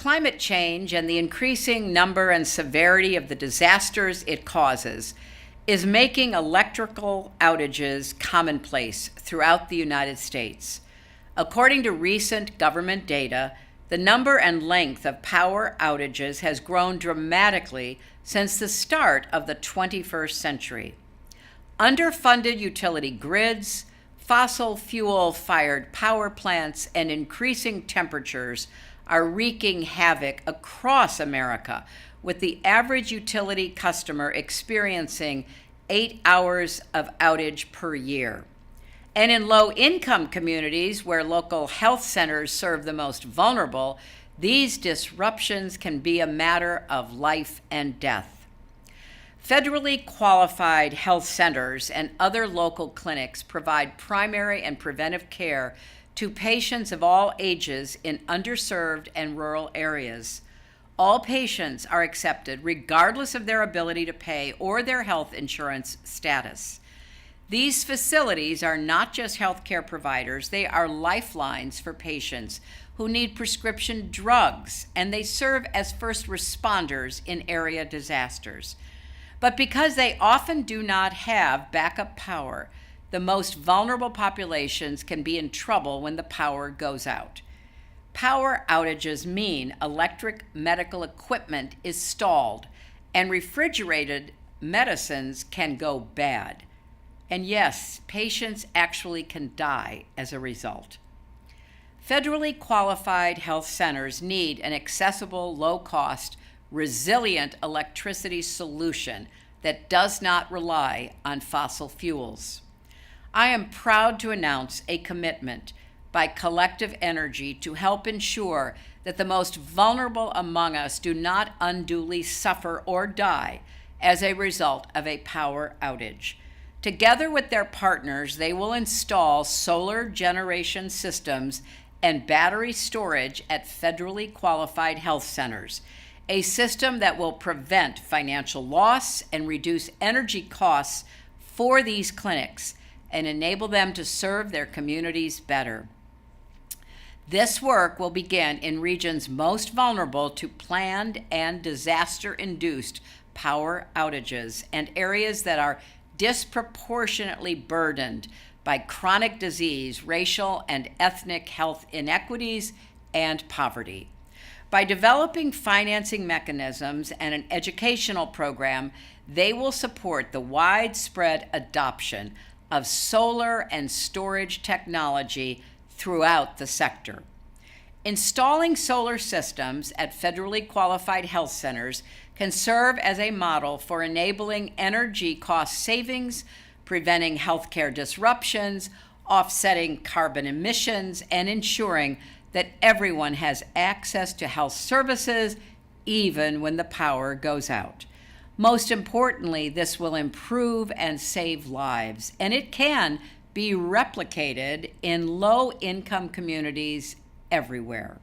Climate change and the increasing number and severity of the disasters it causes is making electrical outages commonplace throughout the United States. According to recent government data, the number and length of power outages has grown dramatically since the start of the 21st century. Underfunded utility grids, fossil fuel-fired power plants, and increasing temperatures are wreaking havoc across America, with the average utility customer experiencing 8 hours of outage per year. And in low-income communities where local health centers serve the most vulnerable, these disruptions can be a matter of life and death. Federally qualified health centers and other local clinics provide primary and preventive care to patients of all ages in underserved and rural areas. All patients are accepted regardless of their ability to pay or their health insurance status. These facilities are not just healthcare providers, they are lifelines for patients who need prescription drugs, and they serve as first responders in area disasters. But because they often do not have backup power, the most vulnerable populations can be in trouble when the power goes out. Power outages mean electric medical equipment is stalled and refrigerated medicines can go bad. And yes, patients actually can die as a result. Federally qualified health centers need an accessible, low-cost, resilient electricity solution that does not rely on fossil fuels. I am proud to announce a commitment by Collective Energy to help ensure that the most vulnerable among us do not unduly suffer or die as a result of a power outage. Together with their partners, they will install solar generation systems and battery storage at federally qualified health centers, a system that will prevent financial loss and reduce energy costs for these clinics and enable them to serve their communities better. This work will begin in regions most vulnerable to planned and disaster-induced power outages and areas that are disproportionately burdened by chronic disease, racial and ethnic health inequities, and poverty. By developing financing mechanisms and an educational program, they will support the widespread adoption of solar and storage technology throughout the sector. Installing solar systems at federally qualified health centers can serve as a model for enabling energy cost savings, preventing healthcare disruptions, offsetting carbon emissions, and ensuring that everyone has access to health services even when the power goes out. Most importantly, this will improve and save lives, and it can be replicated in low-income communities everywhere.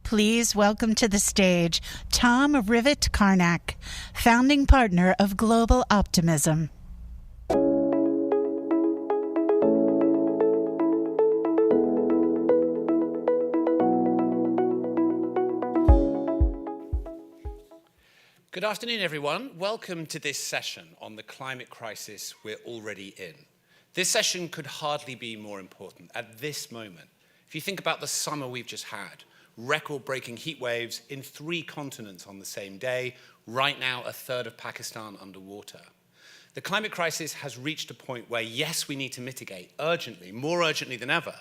Please welcome to the stage Tom Rivett-Carnac, founding partner of Global Optimism. Good afternoon, everyone. Welcome to this session on the climate crisis we're already in. This session could hardly be more important at this moment. If you think about the summer we've just had, record-breaking heat waves in 3 continents on the same day, right now a third of Pakistan underwater. The climate crisis has reached a point where, yes, we need to mitigate urgently, more urgently than ever,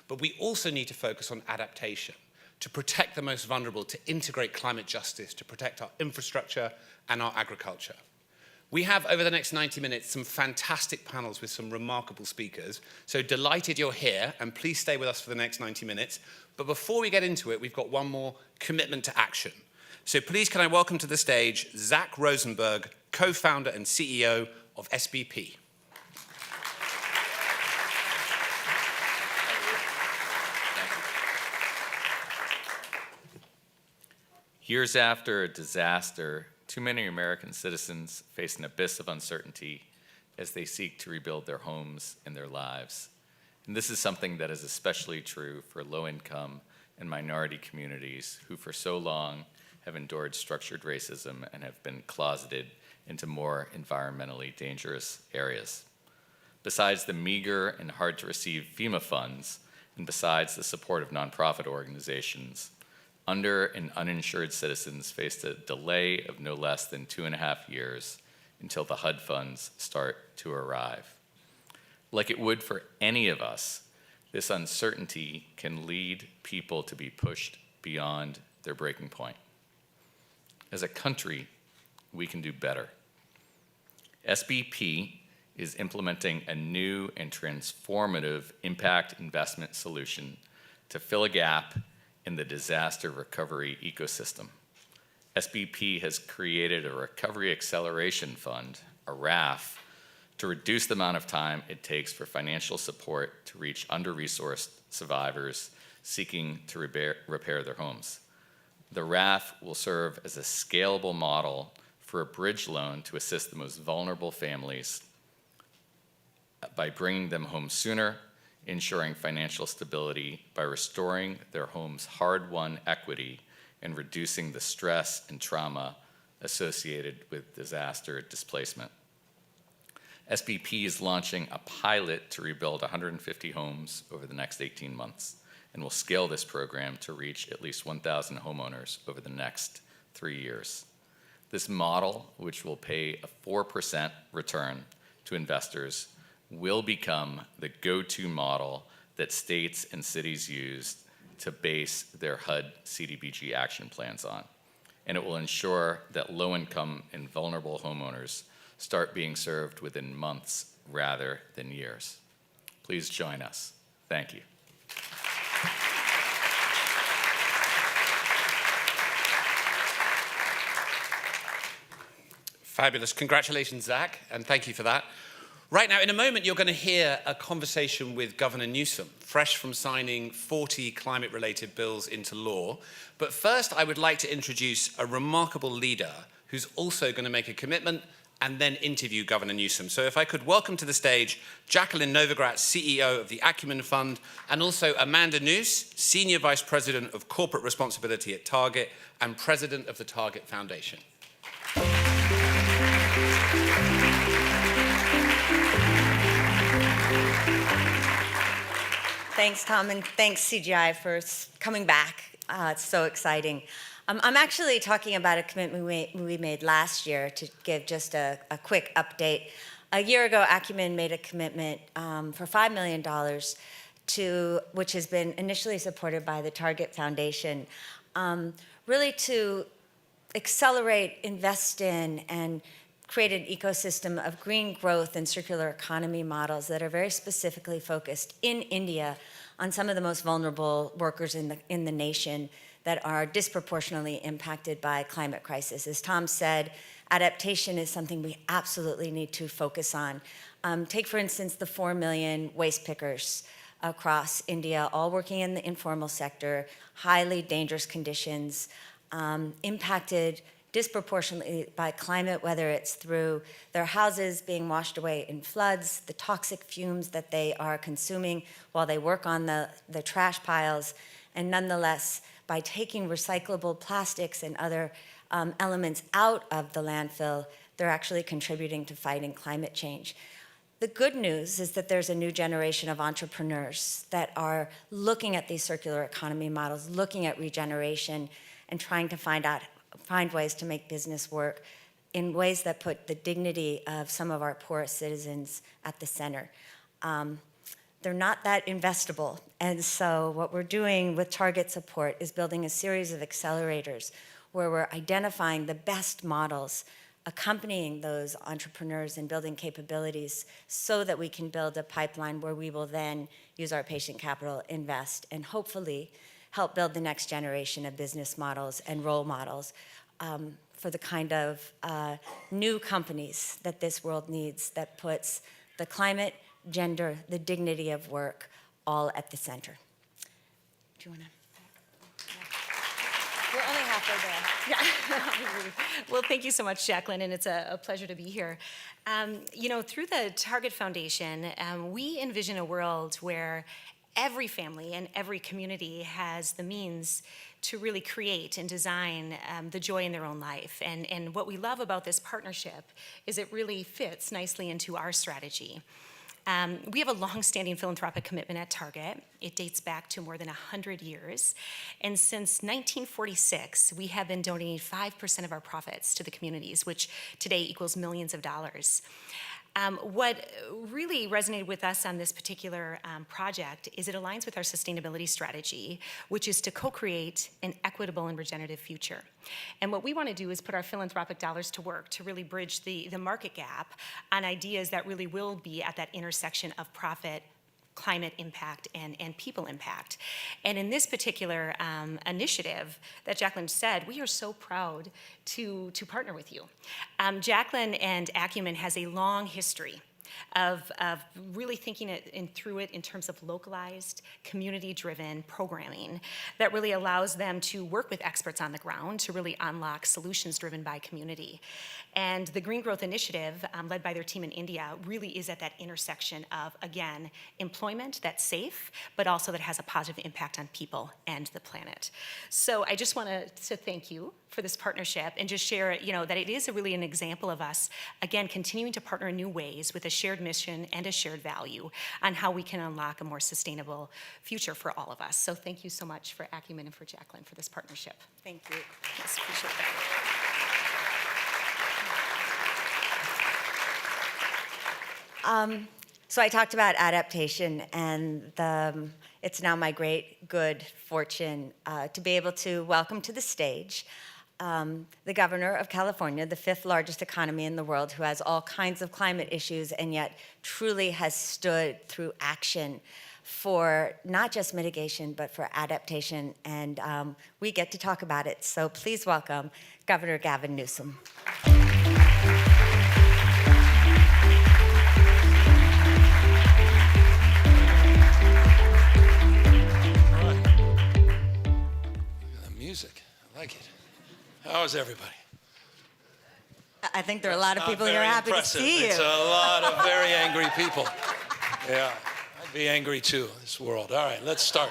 but we also need to focus on adaptation, to protect the most vulnerable, to integrate climate justice, to protect our infrastructure and our agriculture. We have, over the next 90 minutes, some fantastic panels with some remarkable speakers. So delighted you're here, and please stay with us for the next 90 minutes. But before we get into it, we've got one more commitment to action. So please can I welcome to the stage Zach Rosenberg, co-founder and CEO of SBP. Years after a disaster, too many American citizens face an abyss of uncertainty, as they seek to rebuild their homes and their lives. And this is something that is especially true for low-income and minority communities who for so long have endured structured racism and have been closeted into more environmentally dangerous areas. Besides the meager and hard-to-receive FEMA funds, and besides the support of nonprofit organizations, under- and uninsured citizens faced a delay of no less than 2.5 years until the HUD funds start to arrive. Like it would for any of us, this uncertainty can lead people to be pushed beyond their breaking point. As a country, we can do better. SBP is implementing a new and transformative impact investment solution to fill a gap in the disaster recovery ecosystem. SBP has created a Recovery Acceleration Fund, a RAF, to reduce the amount of time it takes for financial support to reach under-resourced survivors seeking to repair their homes. The RAF will serve as a scalable model for a bridge loan to assist the most vulnerable families by bringing them home sooner, ensuring financial stability by restoring their home's hard-won equity and reducing the stress and trauma associated with disaster displacement. SBP is launching a pilot to rebuild 150 homes over the next 18 months and will scale this program to reach at least 1,000 homeowners over the next 3 years. This model, which will pay a 4% return to investors, will become the go-to model that states and cities use to base their HUD CDBG action plans on. And it will ensure that low-income and vulnerable homeowners start being served within months rather than years. Please join us. Thank you. Fabulous. Congratulations, Zach, and thank you for that. Right now, in a moment, you're going to hear a conversation with Governor Newsom, fresh from signing 40 climate-related bills into law. But first, I would like to introduce a remarkable leader who's also going to make a commitment and then interview Governor Newsom. So if I could welcome to the stage Jacqueline Novogratz, CEO of the Acumen Fund, and also Amanda Noose, Senior Vice President of Corporate Responsibility at Target and President of the Target Foundation. Thanks, Tom, and thanks, CGI, for coming back. It's so exciting. I'm actually talking about a commitment we made last year to give just a quick update. A year ago, Acumen made a commitment for $5 million which has been initially supported by the Target Foundation, really to accelerate, invest in, and create an ecosystem of green growth and circular economy models that are very specifically focused in India on some of the most vulnerable workers in the nation that are disproportionately impacted by climate crisis. As Tom said, adaptation is something we absolutely need to focus on. Take, for instance, the 4 million waste pickers across India, all working in the informal sector, highly dangerous conditions, impacted disproportionately by climate, whether it's through their houses being washed away in floods, the toxic fumes that they are consuming while they work on the trash piles, and nonetheless, by taking recyclable plastics and other elements out of the landfill, they're actually contributing to fighting climate change. The good news is that there's a new generation of entrepreneurs that are looking at these circular economy models, looking at regeneration, and trying to find ways to make business work in ways that put the dignity of some of our poorest citizens at the center. They're not that investable. And so what we're doing with Target support is building a series of accelerators where we're identifying the best models, accompanying those entrepreneurs and building capabilities so that we can build a pipeline where we will then use our patient capital, invest, and hopefully help build the next generation of business models and role models for the kind of new companies that this world needs, that puts the climate, gender, the dignity of work all at the center. Do you want to? Yeah. We're only halfway there. Yeah. Well, thank you so much, Jacqueline, and it's a pleasure to be here. Through the Target Foundation, we envision a world where every family and every community has the means to really create and design the joy in their own life. And what we love about this partnership is it really fits nicely into our strategy. We have a long-standing philanthropic commitment at Target. It dates back to more than 100 years. And since 1946, we have been donating 5% of our profits to the communities, which today equals millions of dollars. What really resonated with us on this particular project is it aligns with our sustainability strategy, which is to co-create an equitable and regenerative future. And what we want to do is put our philanthropic dollars to work to really bridge the market gap on ideas that really will be at that intersection of profit, climate impact, and people impact. And in this particular initiative that Jacqueline said, we are so proud to partner with you. Jacqueline and Acumen has a long history of really thinking through it in terms of localized, community-driven programming that really allows them to work with experts on the ground to really unlock solutions driven by community. And the Green Growth Initiative, led by their team in India, really is at that intersection of, again, employment that's safe, but also that has a positive impact on people and the planet. So I just want to thank you for this partnership and just share, that it is really an example of us, again, continuing to partner in new ways with a shared mission and a shared value on how we can unlock a more sustainable future for all of us. So thank you so much for Acumen and for Jacqueline for this partnership. Thank you. Yes, appreciate that. So I talked about adaptation, and it's now my great good fortune to be able to welcome to the stage the governor of California, the 5th largest economy in the world, who has all kinds of climate issues and yet truly has stood through action for not just mitigation, but for adaptation. And we get to talk about it. So please welcome Governor Gavin Newsom. Music. I like it. How is everybody? I think there are a lot of people here happy to see you. It's a lot of very angry people. Yeah, I'd be angry too, this world. All right, let's start.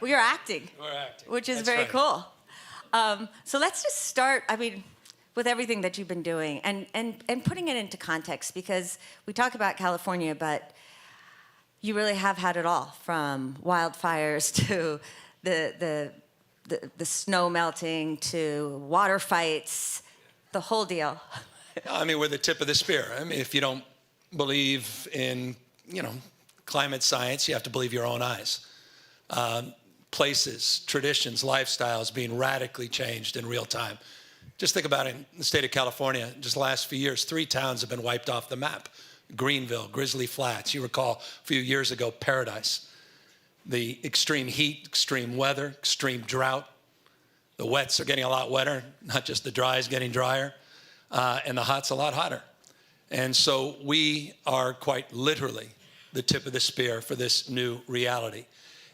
We are acting. We're acting. Which is That's very right. cool. So let's just start, with everything that you've been doing and putting it into context, because we talk about California, but you really have had it all, from wildfires to the snow melting to water fights, the whole deal. We're the tip of the spear. If you don't believe in, climate science, you have to believe your own eyes. Places, traditions, lifestyles being radically changed in real time. Just think about it in the state of California, just the last few years, 3 towns have been wiped off the map. Greenville, Grizzly Flats, you recall a few years ago, Paradise. The extreme heat, extreme weather, extreme drought. The wets are getting a lot wetter, not just the dry is getting drier, and the hot's a lot hotter. And so we are quite literally the tip of the spear for this new reality.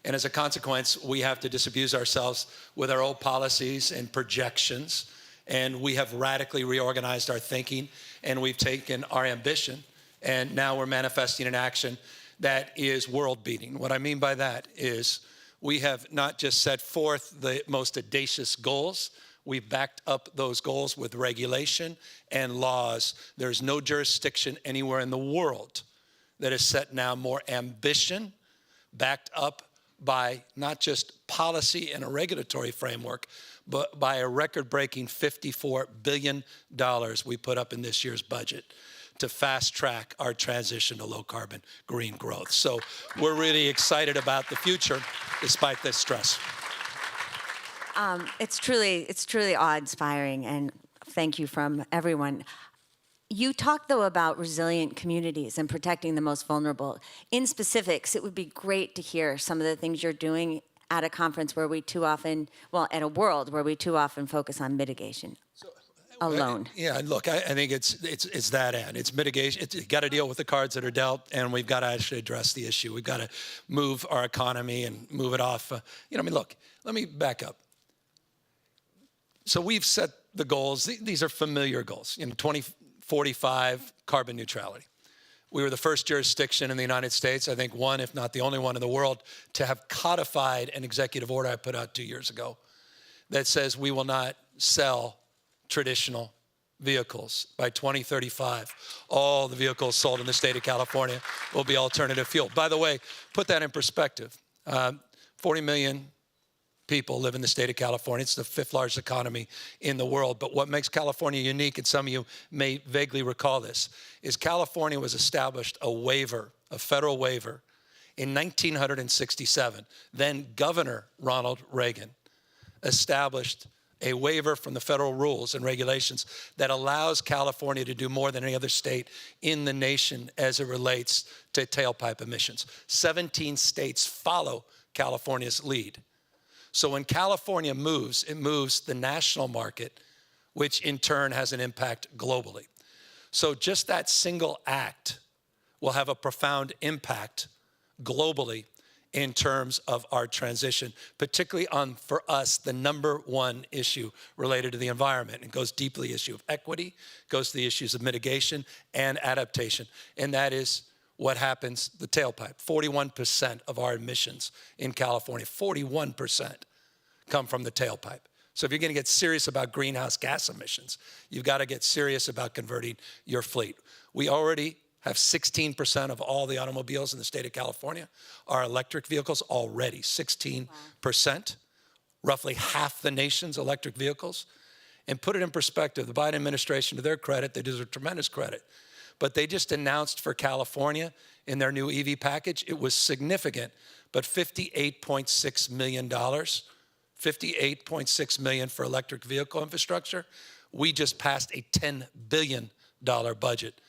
And as a consequence, we have to disabuse ourselves with our old policies and projections, and we have radically reorganized our thinking, and we've taken our ambition, and now we're manifesting an action that is world-beating. What I mean by that is we have not just set forth the most audacious goals, we've backed up those goals with regulation and laws. There's no jurisdiction anywhere in the world that has set now more ambition, backed up by not just policy and a regulatory framework, but by a record-breaking $54 billion we put up in this year's budget to fast track our transition to low carbon green growth. So we're really excited about the future despite this stress. It's truly awe-inspiring, and thank you from everyone. You talked, though, about resilient communities and protecting the most vulnerable. In specifics, it would be great to hear some of the things you're doing at a conference where we too often, at a world where we too often focus on mitigation. Alone. Yeah, look, I think it's that end. It's mitigation. You got to deal with the cards that are dealt, and we've got to actually address the issue. We've got to move our economy and move it off. Look, let me back up. So we've set the goals. These are familiar goals. 2045 carbon neutrality. We were the first jurisdiction in the United States, I think one, if not the only one in the world, to have codified an executive order I put out 2 years ago that says we will not sell traditional vehicles. By 2035, all the vehicles sold in the state of California will be alternative fuel. By the way, put that in perspective. 40 million people live in the state of California. It's the 5th largest economy in the world. But what makes California unique, and some of you may vaguely recall this, is California was established a federal waiver in 1967. Then Governor Ronald Reagan established a waiver from the federal rules and regulations that allows California to do more than any other state in the nation as it relates to tailpipe emissions. 17 states follow California's lead. So when California moves, it moves the national market, which in turn has an impact globally. So just that single act will have a profound impact globally in terms of our transition, particularly on, for us, the number one issue related to the environment. It goes deeply to the issue of equity, goes to the issues of mitigation and adaptation, and that is what happens, the tailpipe. 41% of our emissions in California, 41% come from the tailpipe. So if you're gonna get serious about greenhouse gas emissions, you've gotta get serious about converting your fleet. We already have 16% of all the automobiles in the state of California are electric vehicles already, 16%. Wow. Roughly half the nation's electric vehicles. And put it in perspective, the Biden administration, to their credit, they deserve tremendous credit. But they just announced for California in their new EV package, it was significant, but $58.6 million, $58.6 million for electric vehicle infrastructure. We just passed a $10 billion budget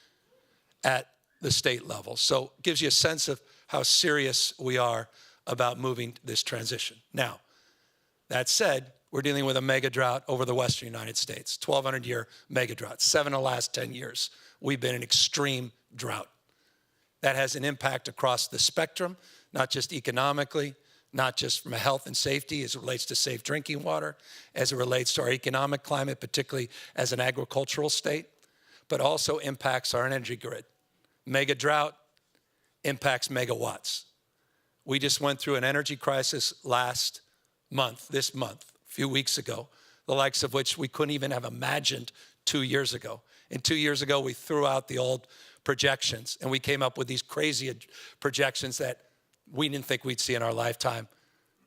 at the state level. So it gives you a sense of how serious we are about moving this transition. Now, that said, we're dealing with a mega drought over the western United States, 1,200-year mega drought. 7 of the last 10 years, we've been in extreme drought. That has an impact across the spectrum, not just economically, not just from a health and safety as it relates to safe drinking water, as it relates to our economic climate, particularly as an agricultural state, but also impacts our energy grid. Mega drought impacts megawatts. We just went through an energy crisis this month, a few weeks ago, the likes of which we couldn't even have imagined 2 years ago. And 2 years ago, we threw out the old projections and we came up with these crazy projections that we didn't think we'd see in our lifetime.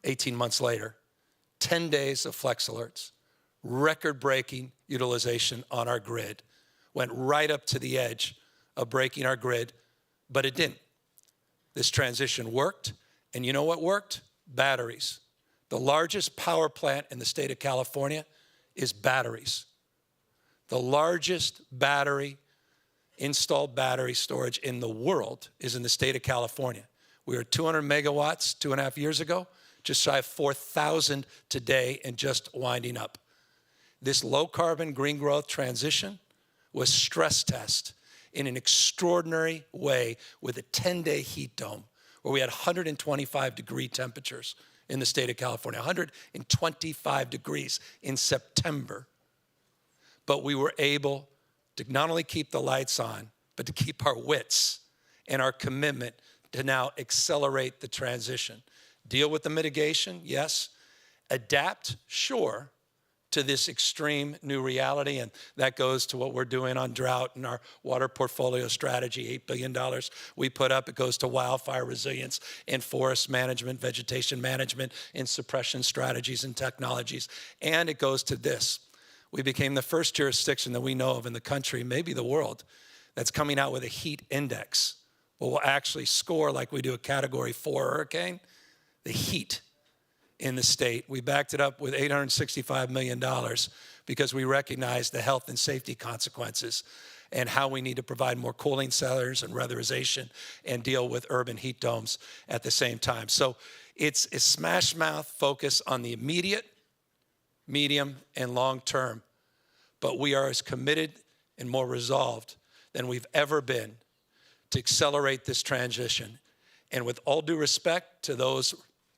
18 months later, 10 days of flex alerts, record-breaking utilization on our grid, went right up to the edge of breaking our grid, but it didn't. This transition worked, and you know what worked? Batteries. The largest power plant in the state of California is batteries. The largest installed battery storage in the world is in the state of California. We were 200 megawatts 2.5 years ago, just shy of 4,000 today and just winding up. This low carbon green growth transition was stress test in an extraordinary way with a 10-day heat dome where we had 125 degree temperatures in the state of California, 125 degrees in September. But we were able to not only keep the lights on, but to keep our wits and our commitment to now accelerate the transition. Deal with the mitigation, yes. Adapt, sure, to this extreme new reality, and that goes to what we're doing on drought and our water portfolio strategy, $8 billion we put up. It goes to wildfire resilience and forest management, vegetation management, and suppression strategies and technologies. And it goes to this. We became the first jurisdiction that we know of in the country, maybe the world, that's coming out with a heat index. Well, we'll actually score like we do a Category 4 hurricane, the heat in the state. We backed it up with $865 million because we recognize the health and safety consequences and how we need to provide more cooling centers and weatherization and deal with urban heat domes at the same time. So it's a smash mouth focus on the immediate, medium, and long term, but we are as committed and more resolved than we've ever been to accelerate this transition. And with all due respect to those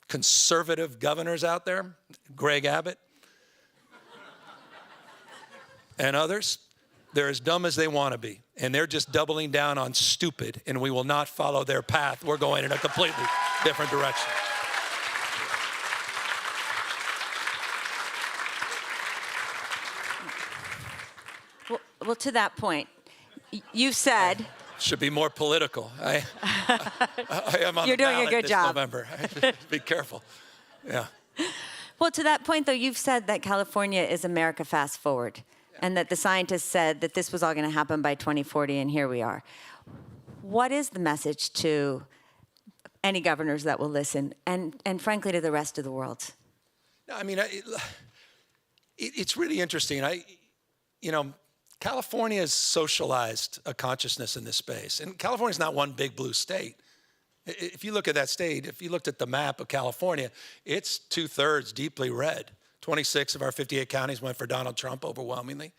conservative governors out there, Greg Abbott, And others, they're as dumb as they want to be. And they're just doubling down on stupid, and we will not follow their path. We're going in a completely different direction. Well, to that point, you said... Should be more political. I am on You're the doing a ballot good this job. November. Be careful. Yeah. Well, to that point, though, you've said that California is America fast forward, and that the scientists said that this was all going to happen by 2040, and here we are. What is the message to any governors that will listen, and frankly, to the rest of the world? No, I mean, it's really interesting. California has socialized a consciousness in this space. And California's not one big blue state. If you look at that state, if you looked at the map of California, it's 2/3 deeply red. 26 of our 58 counties went for Donald Trump overwhelmingly.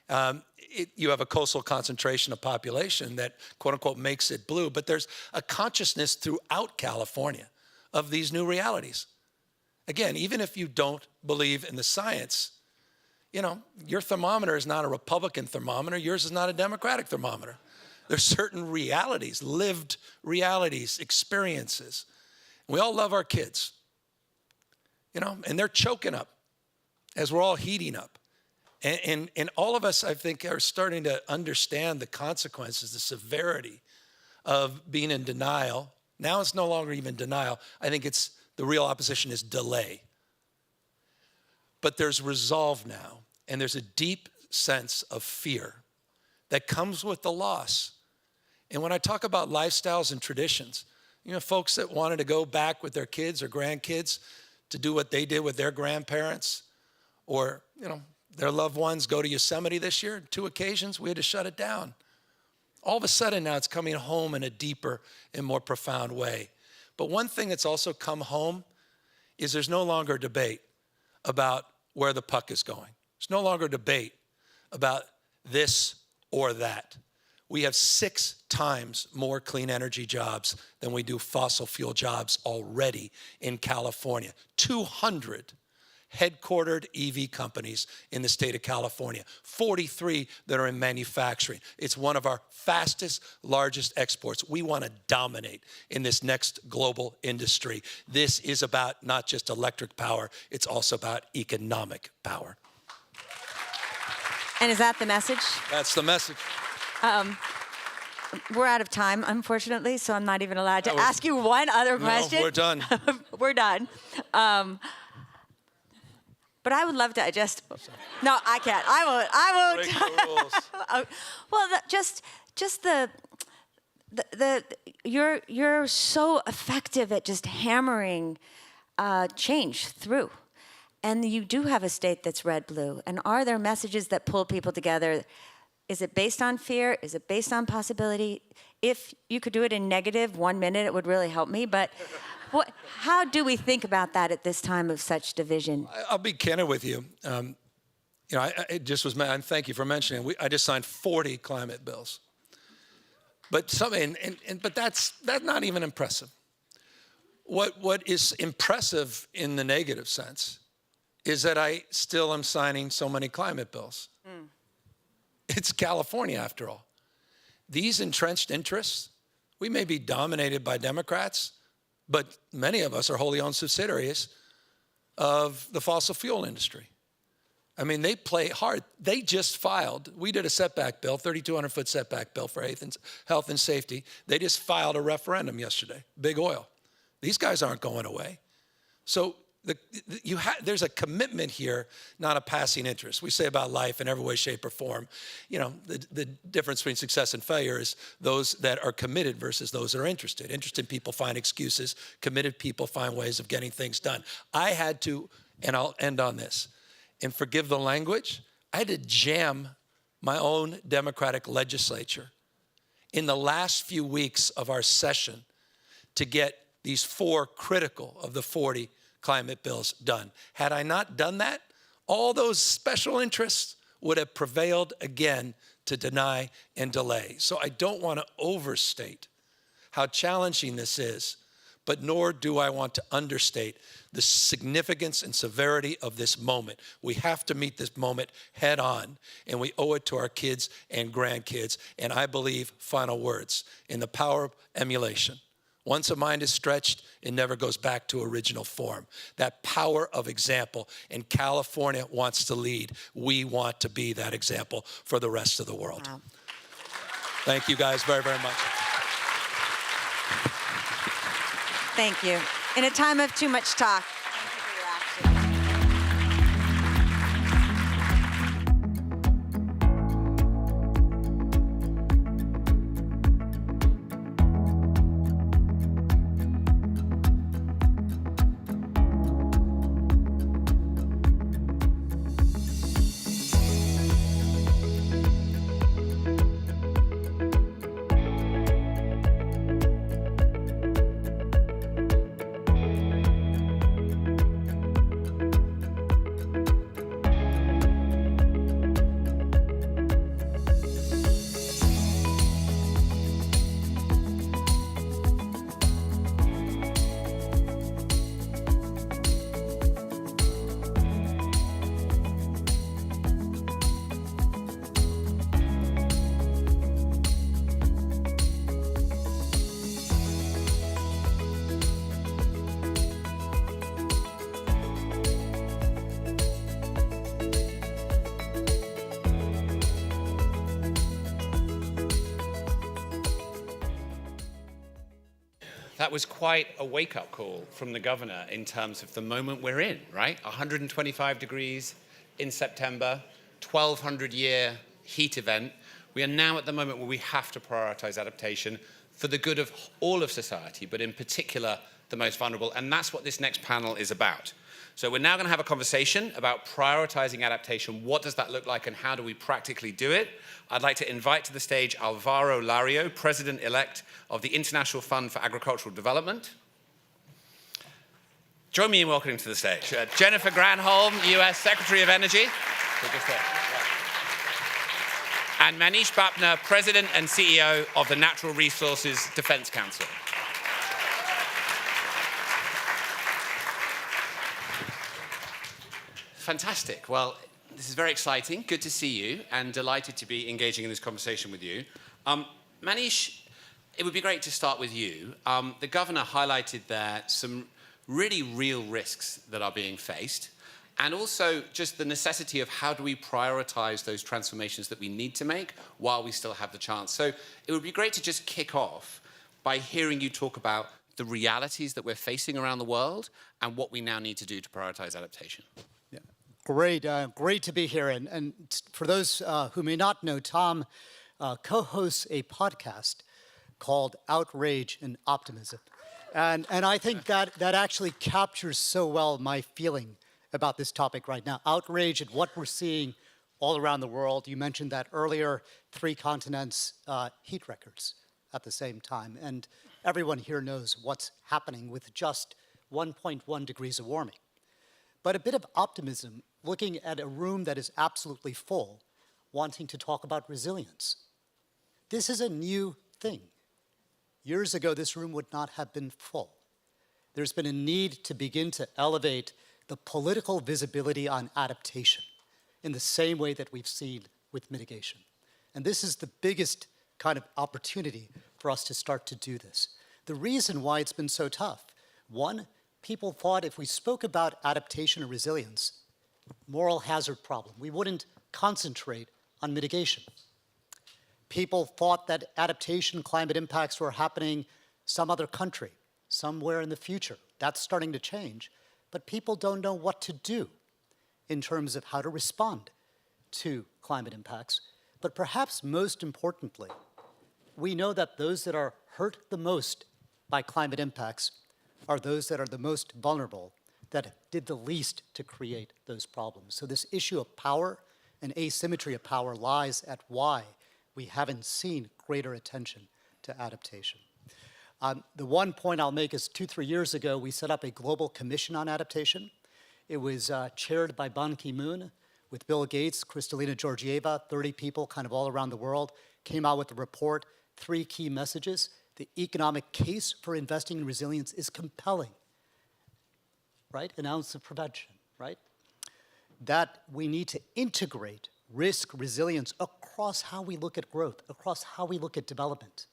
You have a coastal concentration of population that, quote unquote, makes it blue. But there's a consciousness throughout California of these new realities. Again, even if you don't believe in the science, your thermometer is not a Republican thermometer. Yours is not a Democratic thermometer. There's certain realities, lived realities, experiences. We all love our kids, and they're choking up as we're all heating up. And all of us, I think, are starting to understand the consequences, the severity of being in denial. Now it's no longer even denial. I think the real opposition is delay. But there's resolve now, and there's a deep sense of fear that comes with the loss. And when I talk about lifestyles and traditions, folks that wanted to go back with their kids or grandkids to do what they did with their grandparents, or, their loved ones go to Yosemite this year, 2 occasions, we had to shut it down. All of a sudden now it's coming home in a deeper and more profound way. But one thing that's also come home is there's no longer debate about where the puck is going. There's no longer debate about this or that. We have 6 times more clean energy jobs than we do fossil fuel jobs already in California. 200 headquartered EV companies in the state of California, 43 that are in manufacturing. It's one of our fastest, largest exports. We want to dominate in this next global industry. This is about not just electric power, it's also about economic power. And is that the message? That's the message. We're out of time, unfortunately, so I'm not even allowed to ask you one other question. No, we're done. We're done. But I would love to no, I can't. I won't. Break the rules. Well, you're so effective at just hammering change through. And you do have a state that's red-blue. And are there messages that pull people together? Is it based on fear? Is it based on possibility? If you could do it in negative 1 minute, it would really help me. But how do we think about that at this time of such division? I'll be candid with you. It just was, and thank you for mentioning it. I just signed 40 climate bills. But but that's not even impressive. What is impressive in the negative sense is that I still am signing so many climate bills. It's California, after all. These entrenched interests, we may be dominated by Democrats, but many of us are wholly owned subsidiaries of the fossil fuel industry. I mean, they play hard. They just filed, we did a setback bill, 3,200-foot setback bill for health and safety. They just filed a referendum yesterday, big oil. These guys aren't going away. So there's a commitment here, not a passing interest. We say about life in every way, shape, or form, the difference between success and failure is those that are committed versus those that are interested. Interested people find excuses. Committed people find ways of getting things done. I had to, and I'll end on this, and forgive the language, I had to jam my own Democratic legislature in the last few weeks of our session to get these 4 critical of the 40 climate bills done. Had I not done that, all those special interests would have prevailed again to deny and delay. So I don't want to overstate how challenging this is, but nor do I want to understate the significance and severity of this moment. We have to meet this moment head on, and we owe it to our kids and grandkids. And I believe, final words, in the power of emulation. Once a mind is stretched, it never goes back to original form. That power of example, and California wants to lead. We want to be that example for the rest of the world. Wow. Thank you guys very, very much. Thank you. In a time of too much talk, thank you for your action. That was quite a wake-up call from the governor in terms of the moment we're in, right? 125 degrees in September, 1,200-year heat event. We are now at the moment where we have to prioritize adaptation for the good of all of society, but in particular, the most vulnerable. And that's what this next panel is about. So we're now going to have a conversation about prioritizing adaptation. What does that look like and how do we practically do it? I'd like to invite to the stage Alvaro Lario, President-elect of the International Fund for Agricultural Development. Join me in welcoming to the stage Jennifer Granholm, US Secretary of Energy. And Manish Bapna, President and CEO of the Natural Resources Defense Council. Fantastic. Well, this is very exciting. Good to see you and delighted to be engaging in this conversation with you. Manish, it would be great to start with you. The governor highlighted there some really real risks that are being faced and also just the necessity of how do we prioritize those transformations that we need to make while we still have the chance. So it would be great to just kick off by hearing you talk about the realities that we're facing around the world and what we now need to do to prioritize adaptation. Great to be here. And for those who may not know, Tom co-hosts a podcast called Outrage and Optimism. And I think that actually captures so well my feeling about this topic right now. Outrage at what we're seeing all around the world. You mentioned that earlier, 3 continents, heat records at the same time. And everyone here knows what's happening with just 1.1 degrees of warming. But a bit of optimism, looking at a room that is absolutely full, wanting to talk about resilience. This is a new thing. Years ago, this room would not have been full. There's been a need to begin to elevate the political visibility on adaptation in the same way that we've seen with mitigation. And this is the biggest kind of opportunity for us to start to do this. The reason why it's been so tough, one, people thought if we spoke about adaptation and resilience, moral hazard problem, we wouldn't concentrate on mitigation. People thought that adaptation, climate impacts were happening some other country, somewhere in the future. That's starting to change. But people don't know what to do in terms of how to respond to climate impacts. But perhaps most importantly, we know that those that are hurt the most by climate impacts are those that are the most vulnerable, that did the least to create those problems. So this issue of power and asymmetry of power lies at why we haven't seen greater attention to adaptation. The one point I'll make is 2-3 years ago, we set up a global commission on adaptation. It was chaired by Ban Ki-moon with Bill Gates, Kristalina Georgieva, 30 people kind of all around the world, came out with a report, 3 key messages. The economic case for investing in resilience is compelling, right? An ounce of prevention, right? That we need to integrate risk resilience across how we look at growth, across how we look at development.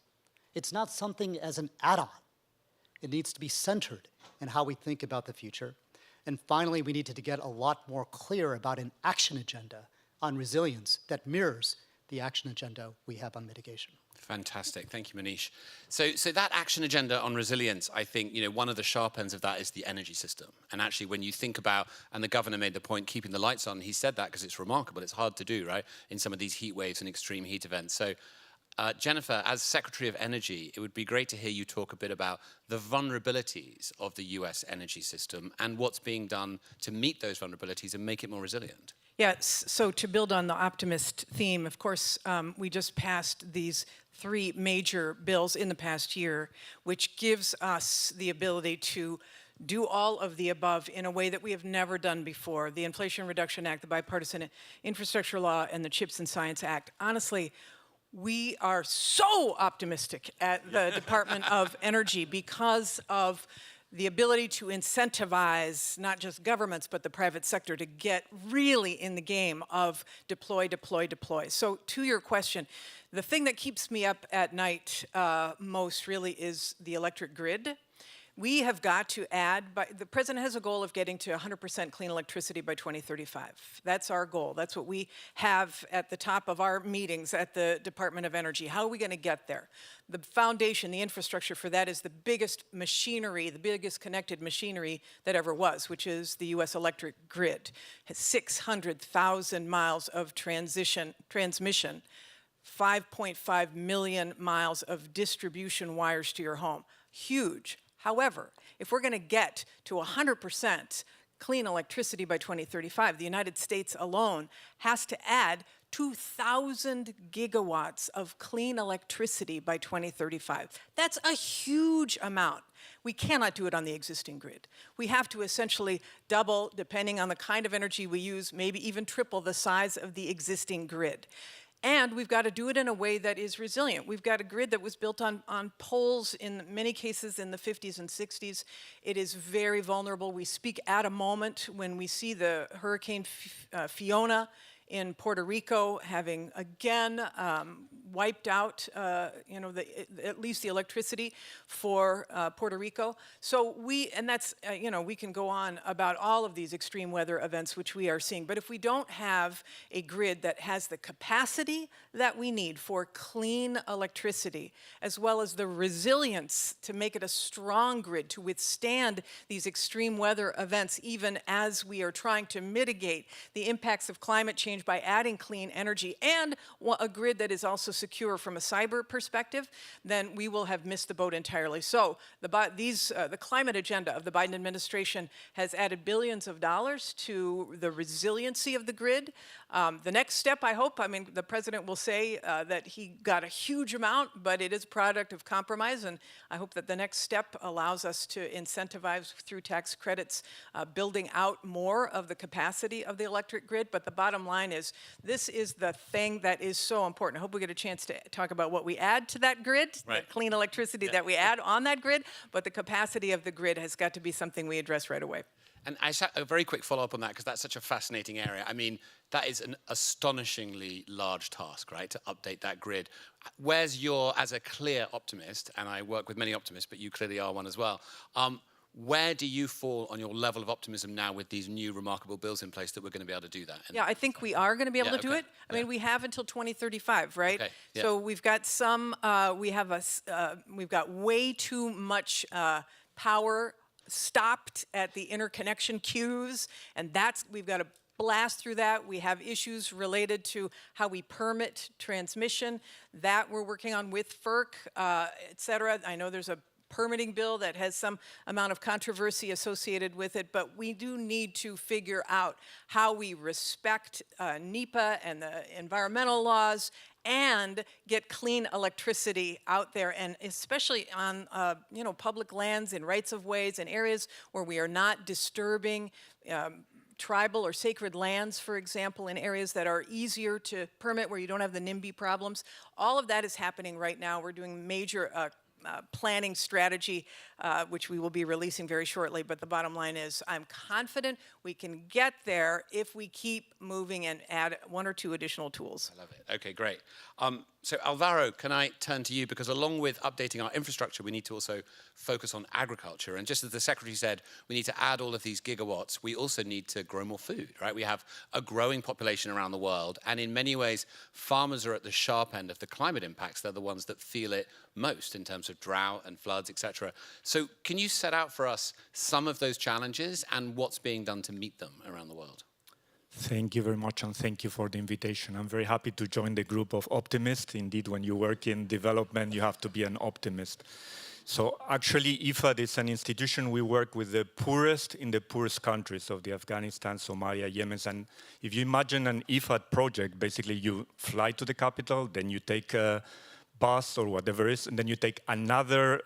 It's not something as an add-on. It needs to be centered in how we think about the future. And finally, we need to get a lot more clear about an action agenda on resilience that mirrors the action agenda we have on mitigation. Fantastic. Thank you, Manish. So that action agenda on resilience, I think, one of the sharp ends of that is the energy system. And actually, when you think about, and the governor made the point, keeping the lights on, he said that because it's remarkable. It's hard to do, right, in some of these heat waves and extreme heat events. So Jennifer, as Secretary of Energy, it would be great to hear you talk a bit about the vulnerabilities of the US energy system and what's being done to meet those vulnerabilities and make it more resilient. Yes, so to build on the optimist theme, of course, we just passed these 3 major bills in the past year, which gives us the ability to do all of the above in a way that we have never done before. The Inflation Reduction Act, the Bipartisan Infrastructure Law, and the CHIPS and Science Act. Honestly, we are so optimistic at the Department of Energy because of the ability to incentivize not just governments, but the private sector to get really in the game of deploy, deploy, deploy. So to your question, the thing that keeps me up at night most really is the electric grid. We have got to add, the president has a goal of getting to 100% clean electricity by 2035. That's our goal. That's what we have at the top of our meetings at the Department of Energy. How are we going to get there? The foundation, the infrastructure for that is the biggest machinery, the biggest connected machinery that ever was, which is the U.S. electric grid. It has 600,000 miles of transmission, 5.5 million miles of distribution wires to your home. Huge. However, if we're going to get to 100% clean electricity by 2035, the United States alone has to add 2,000 gigawatts of clean electricity by 2035. That's a huge amount. We cannot do it on the existing grid. We have to essentially double, depending on the kind of energy we use, maybe even triple the size of the existing grid. And we've got to do it in a way that is resilient. We've got a grid that was built on poles in many cases in the 50s and 60s. It is very vulnerable. We speak at a moment when we see the Hurricane Fiona in Puerto Rico having again wiped out, at least the electricity for Puerto Rico. So we can go on about all of these extreme weather events which we are seeing. But if we don't have a grid that has the capacity that we need for clean electricity, as well as the resilience to make it a strong grid to withstand these extreme weather events, even as we are trying to mitigate the impacts of climate change by adding clean energy, and a grid that is also secure from a cyber perspective, then we will have missed the boat entirely. So the climate agenda of the Biden administration has added billions of dollars to the resiliency of the grid. The next step, I hope, the president will say that he got a huge amount, but it is a product of compromise, and I hope that the next step allows us to incentivize through tax credits building out more of the capacity of the electric grid. But the bottom line is, this is the thing that is so important. I hope we get a chance to talk about what we add to that grid, right. The clean electricity that we add on that grid, but the capacity of the grid has got to be something we address right away. And a very quick follow-up on that, because that's such a fascinating area. That is an astonishingly large task, right, to update that grid. Where's as a clear optimist, and I work with many optimists, but you clearly are one as well, where do you fall on your level of optimism now with these new remarkable bills in place that we're going to be able to do that? Yeah, I think we are going to be able to do it. We have until 2035, right? Okay, yeah. So we've got we've got way too much power stopped at the interconnection queues, and we've got to blast through that. We have issues related to how we permit transmission that we're working on with FERC, et cetera. I know there's a permitting bill that has some amount of controversy associated with it, but we do need to figure out how we respect NEPA and the environmental laws and get clean electricity out there, and especially on public lands and rights of ways and areas where we are not disturbing tribal or sacred lands, for example, in areas that are easier to permit where you don't have the NIMBY problems. All of that is happening right now. We're doing major planning strategy, which we will be releasing very shortly. But the bottom line is I'm confident we can get there if we keep moving and add 1 or 2 additional tools. I love it. Okay, great. So Alvaro, can I turn to you? Because along with updating our infrastructure, we need to also focus on agriculture. And just as the Secretary said, we need to add all of these gigawatts. We also need to grow more food, right? We have a growing population around the world. And in many ways, farmers are at the sharp end of the climate impacts. They're the ones that feel it most in terms of drought and floods, etc. So can you set out for us some of those challenges and what's being done to meet them around the world? Thank you very much, and thank you for the invitation. I'm very happy to join the group of optimists. Indeed, when you work in development, you have to be an optimist. So actually, IFAD is an institution we work with the poorest in the poorest countries of the Afghanistan, Somalia, Yemen. And if you imagine an IFAD project, basically you fly to the capital, then you take a bus or whatever it is, and then you take another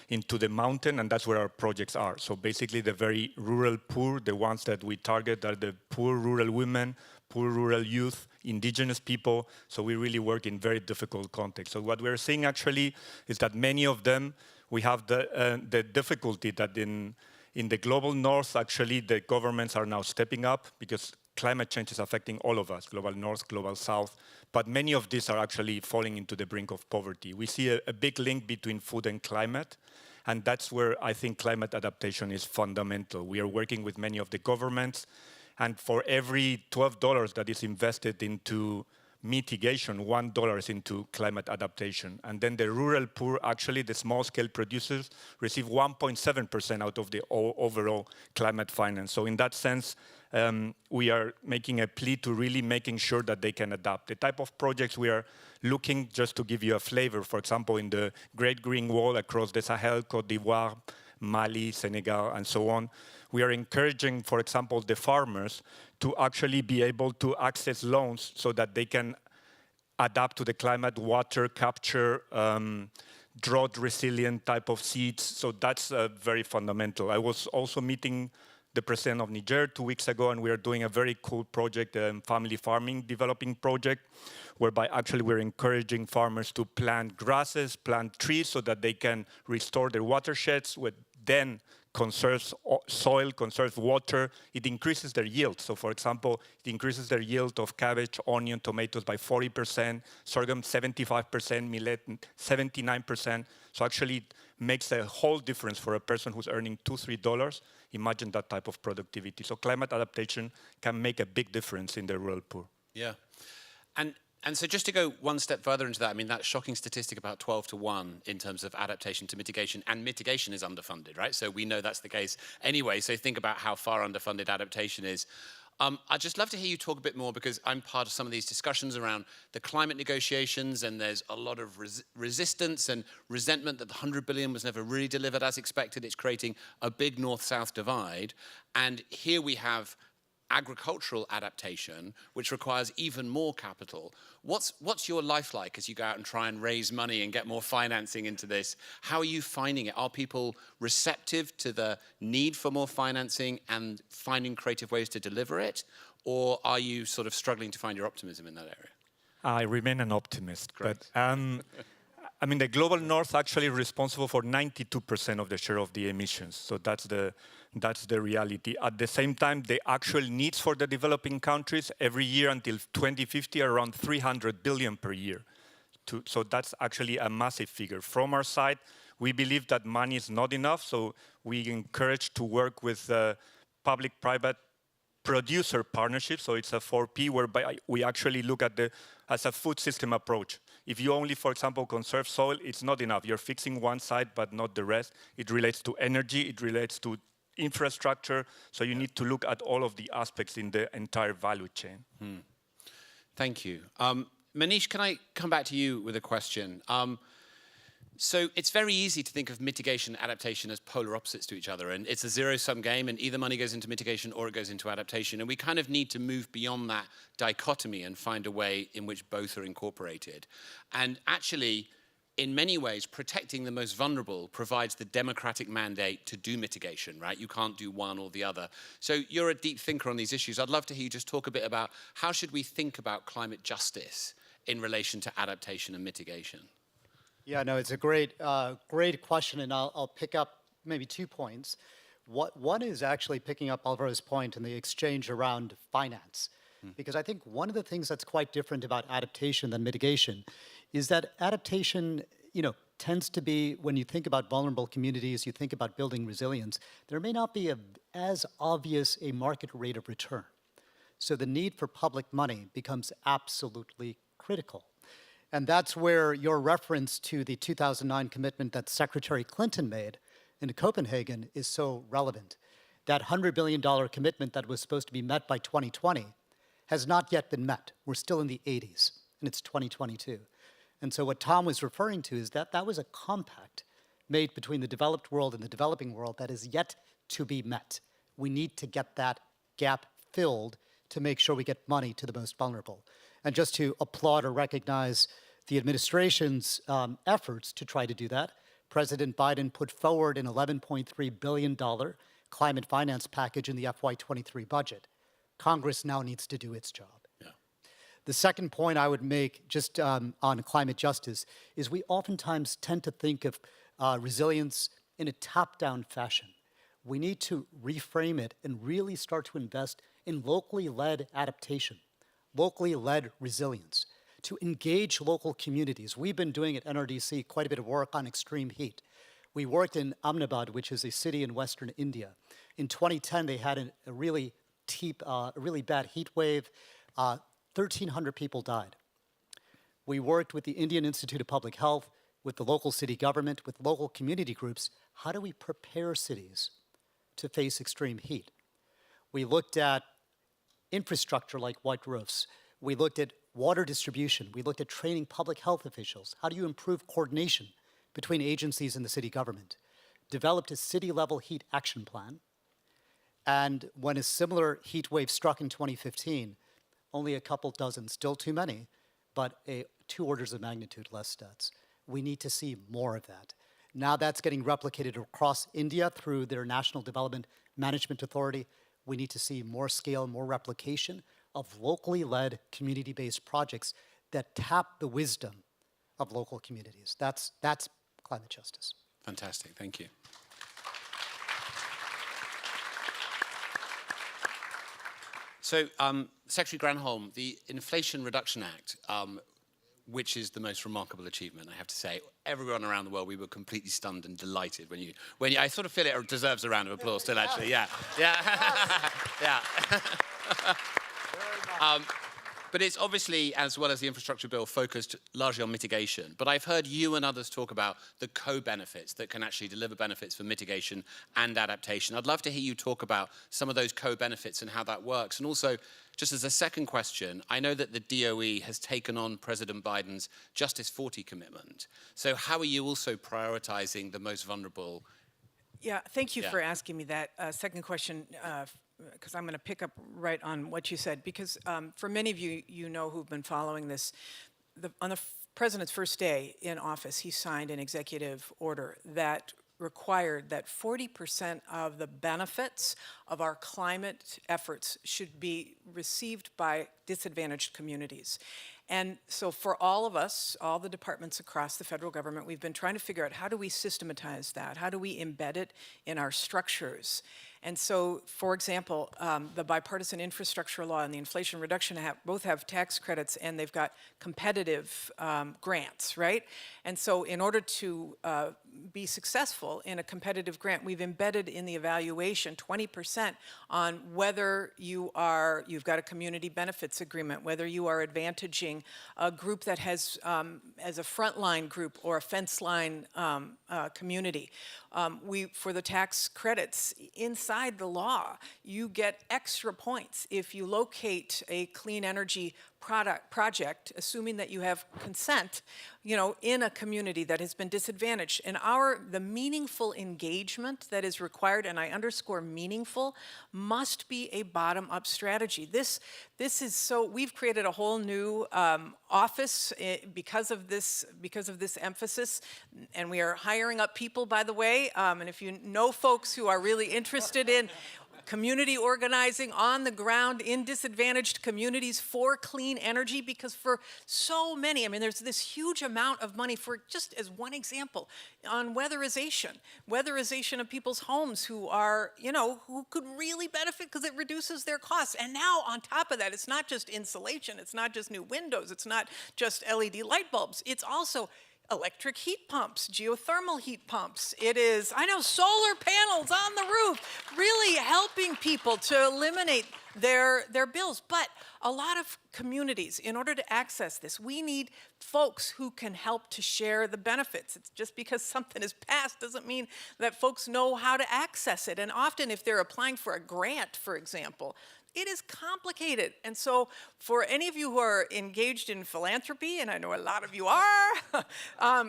into the mountain, and that's where our projects are. So basically the very rural poor, the ones that we target are the poor rural women, poor rural youth, indigenous people. So we really work in very difficult contexts. So what we're seeing actually is that many of them, we have the difficulty that in the global north, actually the governments are now stepping up because climate change is affecting all of us, global north, global south, but many of these are actually falling into the brink of poverty. We see a big link between food and climate, and that's where I think climate adaptation is fundamental. We are working with many of the governments, and for every $12 that is invested into mitigation, $1 is into climate adaptation. And then the rural poor, actually the small-scale producers, receive 1.7% out of the overall climate finance. So in that sense, we are making a plea to really making sure that they can adapt. The type of projects we are looking, just to give you a flavor, for example, in the Great Green Wall across the Sahel, Côte d'Ivoire, Mali, Senegal, and so on, we are encouraging, for example, the farmers to actually be able to access loans so that they can adapt to the climate, water capture, drought-resilient type of seeds. So that's very fundamental. I was also meeting the president of Niger 2 weeks ago, and we are doing a very cool project, family farming developing project, whereby actually we're encouraging farmers to plant grasses, plant trees, so that they can restore their watersheds, which then conserves soil, conserves water. It increases their yield. So for example, it increases their yield of cabbage, onion, tomatoes by 40%, sorghum 75%, millet 79%. So actually it makes a whole difference for a person who's earning $2, $3. Imagine that type of productivity. So climate adaptation can make a big difference in the rural poor. Yeah. And so just to go one step further into that, I mean, that shocking statistic about 12 to 1 in terms of adaptation to mitigation, and mitigation is underfunded, right? So we know that's the case anyway. So think about how far underfunded adaptation is. I'd just love to hear you talk a bit more, because I'm part of some of these discussions around the climate negotiations, and there's a lot of resistance and resentment that the $100 billion was never really delivered as expected. It's creating a big north-south divide. And here we have agricultural adaptation, which requires even more capital. What's your life like as you go out and try and raise money and get more financing into this? How are you finding it? Are people receptive to the need for more financing and finding creative ways to deliver it? Or are you sort of struggling to find your optimism in that area? I remain an optimist. Great. But I mean, the global north actually is responsible for 92% of the share of the emissions. So that's the reality. At the same time, the actual needs for the developing countries every year until 2050 are around 300 billion per year. So that's actually a massive figure. From our side, we believe that money is not enough. So we encourage to work with public-private producer partnerships. So it's a 4P, whereby we actually look at as a food system approach. If you only, for example, conserve soil, it's not enough. You're fixing one side, but not the rest. It relates to energy. It relates to infrastructure. So you need to look at all of the aspects in the entire value chain. Thank you. Manish, can I come back to you with a question? So it's very easy to think of mitigation and adaptation as polar opposites to each other, and it's a zero-sum game, and either money goes into mitigation or it goes into adaptation, and we kind of need to move beyond that dichotomy and find a way in which both are incorporated. And actually, in many ways, protecting the most vulnerable provides the democratic mandate to do mitigation, right? You can't do one or the other. So you're a deep thinker on these issues. I'd love to hear you just talk a bit about how should we think about climate justice in relation to adaptation and mitigation? Yeah, no, it's a great question, and I'll pick up maybe 2 points. One is actually picking up Alvaro's point in the exchange around finance, because I think one of the things that's quite different about adaptation than mitigation is that adaptation, tends to be, when you think about vulnerable communities, you think about building resilience, there may not be as obvious a market rate of return. So the need for public money becomes absolutely critical. And that's where your reference to the 2009 commitment that Secretary Clinton made in Copenhagen is so relevant. That $100 billion commitment that was supposed to be met by 2020 has not yet been met. We're still in the 80s, and it's 2022. And so what Tom was referring to is that that was a compact made between the developed world and the developing world that is yet to be met. We need to get that gap filled to make sure we get money to the most vulnerable. And just to applaud or recognize the administration's efforts to try to do that, President Biden put forward an $11.3 billion climate finance package in the FY23 budget. Congress now needs to do its job. Yeah. The second point I would make just on climate justice is we oftentimes tend to think of resilience in a top-down fashion. We need to reframe it and really start to invest in locally led adaptation, locally led resilience, to engage local communities. We've been doing at NRDC quite a bit of work on extreme heat. We worked in Ahmedabad, which is a city in western India. In 2010, they had a really bad heat wave. 1,300 people died. We worked with the Indian Institute of Public Health, with the local city government, with local community groups. How do we prepare cities to face extreme heat? We looked at infrastructure like white roofs. We looked at water distribution. We looked at training public health officials. How do you improve coordination between agencies in the city government? Developed a city-level heat action plan. And when a similar heat wave struck in 2015, only a couple dozen, still too many, but 2 orders of magnitude less deaths. We need to see more of that. Now that's getting replicated across India through their National Development Management Authority. We need to see more scale, more replication of locally led, community-based projects that tap the wisdom of local communities. That's climate justice. Fantastic, thank you. So, Secretary Granholm, the Inflation Reduction Act, which is the most remarkable achievement, I have to say. Everyone around the world, we were completely stunned and delighted when you I sort of feel it deserves a round of applause still, actually, yeah. Yeah. But it's obviously, as well as the infrastructure bill, focused largely on mitigation. But I've heard you and others talk about the co-benefits that can actually deliver benefits for mitigation and adaptation. I'd love to hear you talk about some of those co-benefits and how that works. And also, just as a second question, I know that the DOE has taken on President Biden's Justice 40 commitment. So how are you also prioritizing the most vulnerable? Yeah, thank you for asking me that second question, because I'm going to pick up right on what you said. Because for many of you, who've been following this, on the president's first day in office, he signed an executive order that required that 40% of the benefits of our climate efforts should be received by disadvantaged communities. And so for all of us, all the departments across the federal government, we've been trying to figure out how do we systematize that? How do we embed it in our structures? And so, for example, the bipartisan infrastructure law and the Inflation Reduction Act both have tax credits and they've got competitive grants, right? And so in order to be successful in a competitive grant, we've embedded in the evaluation 20% on whether you've got a community benefits agreement, whether you are advantaging a group that has, as a frontline group or a fence line community. For the tax credits, inside the law, you get extra points if you locate a clean energy project, assuming that you have consent, in a community that has been disadvantaged. And the meaningful engagement that is required, and I underscore meaningful, must be a bottom-up strategy. This is so, we've created a whole new office because of this emphasis, and we are hiring up people, by the way, and if you know folks who are really interested in community organizing on the ground in disadvantaged communities for clean energy, because for so many, I mean, there's this huge amount of money for, just as one example, on weatherization of people's homes who are, you know, who could really benefit because it reduces their costs. And now on top of that, it's not just insulation, it's not just new windows, it's not just LED light bulbs, it's also electric heat pumps, geothermal heat pumps. It is, I know, solar panels on the roof, really helping people to eliminate their bills. But a lot of communities, in order to access this, we need folks who can help to share the benefits. It's just because something is passed doesn't mean that folks know how to access it. And often if they're applying for a grant, for example, it is complicated. And so for any of you who are engaged in philanthropy, and I know a lot of you are,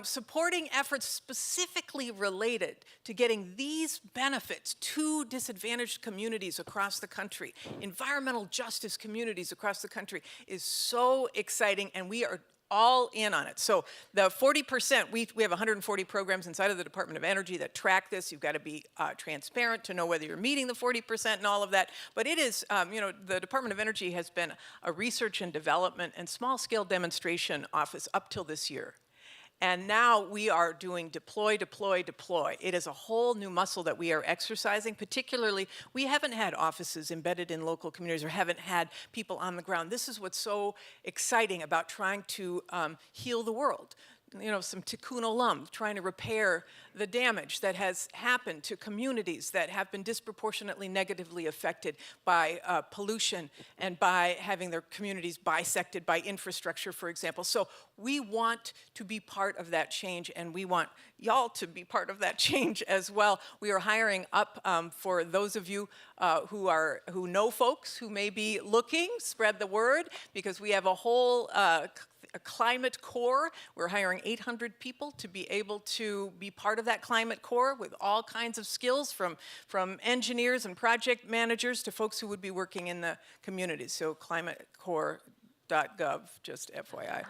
supporting efforts specifically related to getting these benefits to disadvantaged communities across the country, environmental justice communities across the country, is so exciting, and we are all in on it. So the 40%, we have 140 programs inside of the Department of Energy that track this. You've got to be transparent to know whether you're meeting the 40% and all of that. But it is, you know, the Department of Energy has been a research and development and small-scale demonstration office up till this year. And now we are doing deploy, deploy, deploy. It is a whole new muscle that we are exercising. Particularly, we haven't had offices embedded in local communities or haven't had people on the ground. This is what's so exciting about trying to heal the world. You know, some tikkun olam, trying to repair the damage that has happened to communities that have been disproportionately negatively affected by pollution and by having their communities bisected by infrastructure, for example. So we want to be part of that change, and we want y'all to be part of that change as well. We are hiring up for those of you who know folks who may be looking, spread the word, because we have a whole a climate core. We're hiring 800 people to be able to be part of that climate core with all kinds of skills, from engineers and project managers to folks who would be working in the communities. So climatecore.gov, just FYI.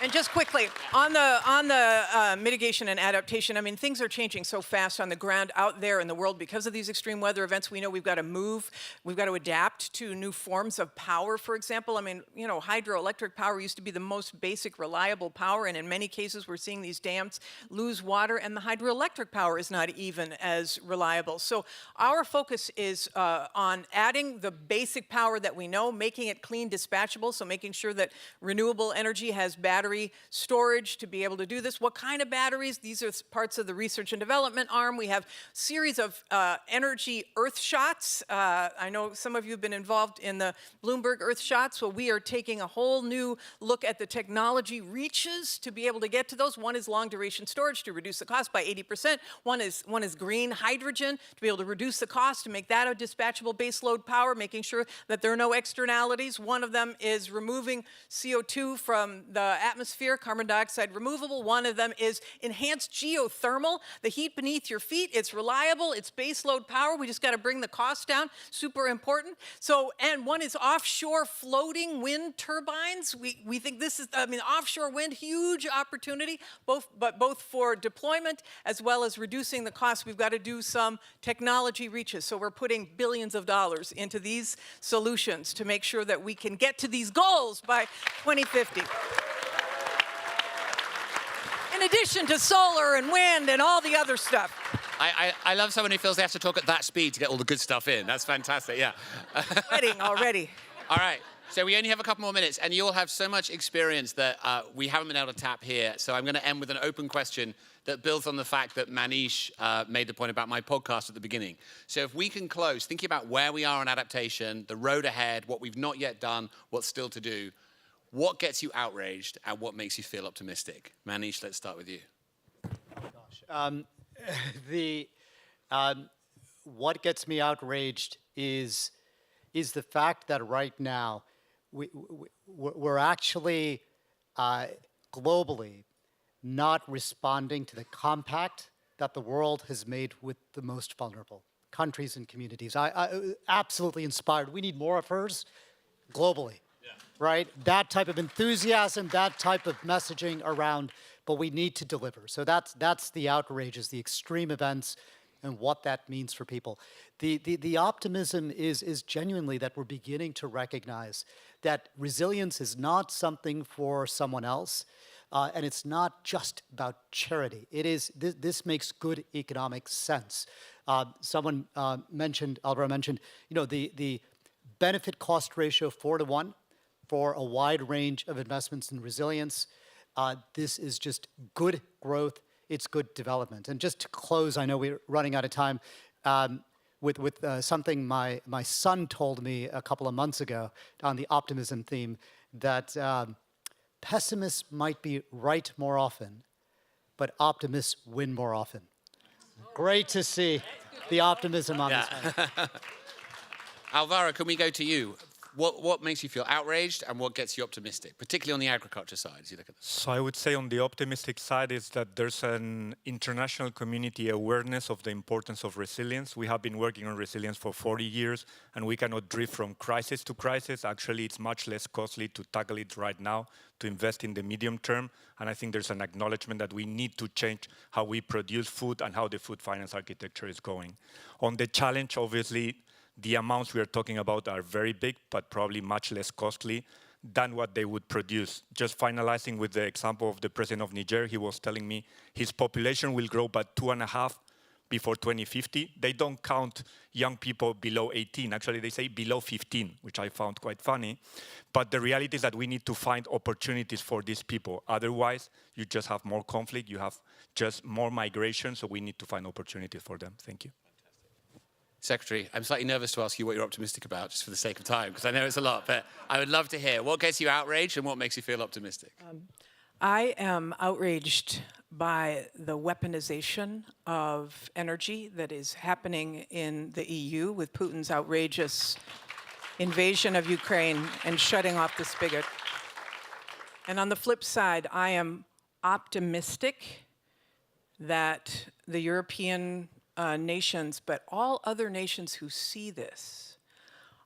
And just quickly, on the mitigation and adaptation, I mean, things are changing so fast on the ground out there in the world because of these extreme weather events. We know we've got to move, we've got to adapt to new forms of power, for example. I mean, you know, hydroelectric power used to be the most basic, reliable power, and in many cases we're seeing these dams lose water, and the hydroelectric power is not even as reliable. So our focus is on adding the basic power that we know, making it clean, dispatchable, so making sure that renewable energy has battery storage to be able to do this. What kind of batteries? These are parts of the research and development arm. We have a series of energy earth shots. I know some of you have been involved in the Bloomberg earth shots. Well, we are taking a whole new look at the technology reaches to be able to get to those. One is long duration storage to reduce the cost by 80%. One is green hydrogen to be able to reduce the cost, to make that a dispatchable baseload power, making sure that there are no externalities. One of them is removing CO2 from the atmosphere, carbon dioxide removable. One of them is enhanced geothermal, the heat beneath your feet. It's reliable, it's baseload power. We just got to bring the cost down, super important. So, and one is offshore floating wind turbines. We think this is, I mean, offshore wind, huge opportunity, both for deployment as well as reducing the cost. We've got to do some technology reaches. So we're putting billions of dollars into these solutions to make sure that we can get to these goals by 2050. In addition to solar and wind and all the other stuff. I love someone who feels they have to talk at that speed to get all the good stuff in. That's fantastic, yeah. Sweating already. All right, so we only have a couple more minutes, and you all have so much experience that we haven't been able to tap here. So I'm going to end with an open question that builds on the fact that Manish made the point about my podcast at the beginning. So if we can close, thinking about where we are on adaptation, the road ahead, what we've not yet done, what's still to do, what gets you outraged and what makes you feel optimistic? Manish, let's start with you. What gets me outraged is the fact that right now we're actually globally not responding to the compact that the world has made with the most vulnerable countries and communities. I absolutely inspired. We need more of hers globally. Right? That type of enthusiasm, that type of messaging around, but we need to deliver. So that's the outrages, the extreme events and what that means for people. The optimism is genuinely that we're beginning to recognize that resilience is not something for someone else, and it's not just about charity. It is, this makes good economic sense. Someone mentioned, Alvaro mentioned, the benefit cost ratio 4-to-1 for a wide range of investments in resilience. This is just good growth. It's good development. And just to close, I know we're running out of time, with something my son told me a couple of months ago on the optimism theme, that pessimists might be right more often, but optimists win more often. Great to see the optimism on this one. Alvaro, can we go to you? What makes you feel outraged and what gets you optimistic, particularly on the agriculture side as you look at this? So I would say on the optimistic side is that there's an international community awareness of the importance of resilience. We have been working on resilience for 40 years, and we cannot drift from crisis to crisis. Actually, it's much less costly to tackle it right now, to invest in the medium term. And I think there's an acknowledgement that we need to change how we produce food and how the food finance architecture is going. On the challenge, obviously, the amounts we are talking about are very big, but probably much less costly than what they would produce. Just finalizing with the example of the president of Niger, he was telling me his population will grow by 2.5 before 2050. They don't count young people below 18. Actually, they say below 15, which I found quite funny. But the reality is that we need to find opportunities for these people. Otherwise, you just have more conflict, you have just more migration, so we need to find opportunities for them. Thank you. Secretary, I'm slightly nervous to ask you what you're optimistic about, just for the sake of time, because I know it's a lot, but I would love to hear what gets you outraged and what makes you feel optimistic. I am outraged by the weaponization of energy that is happening in the EU with Putin's outrageous invasion of Ukraine and shutting off the spigot. And on the flip side, I am optimistic that the European nations, but all other nations who see this,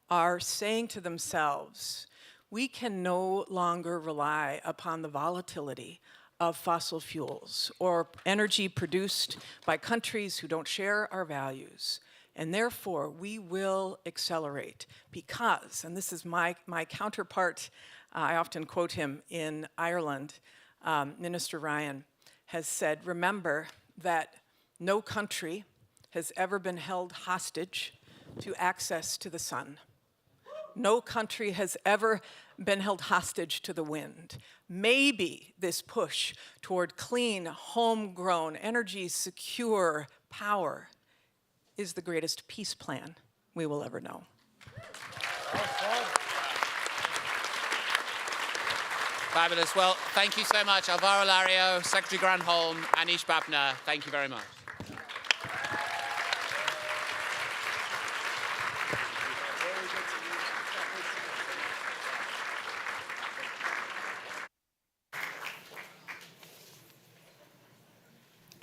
are saying to themselves, we can no longer rely upon the volatility of fossil fuels or energy produced by countries who don't share our values. And therefore, we will accelerate because, and this is my counterpart, I often quote him in Ireland, Minister Ryan has said, remember that no country has ever been held hostage to access to the sun. No country has ever been held hostage to the wind. Maybe this push toward clean, homegrown, energy secure power is the greatest peace plan we will ever know. Fabulous. Well, thank you so much, Alvaro Lario, Secretary Granholm, Anish Bapna. Thank you very much.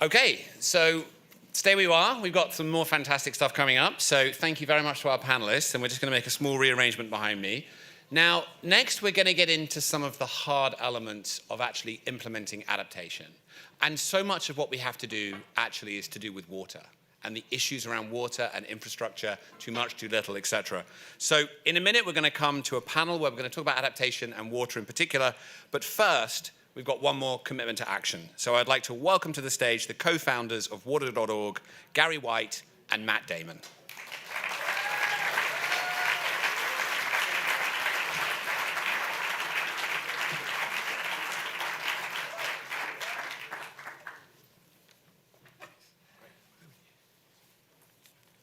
Okay, so stay where you are. We've got some more fantastic stuff coming up. So thank you very much to our panelists. And we're just going to make a small rearrangement behind me. Now, next, we're going to get into some of the hard elements of actually implementing adaptation. And so much of what we have to do actually is to do with water and the issues around water and infrastructure, too much, too little, etc. So in a minute, we're going to come to a panel where we're going to talk about adaptation and water in particular. But first, we've got one more commitment to action. So I'd like to welcome to the stage the co-founders of Water.org, Gary White and Matt Damon.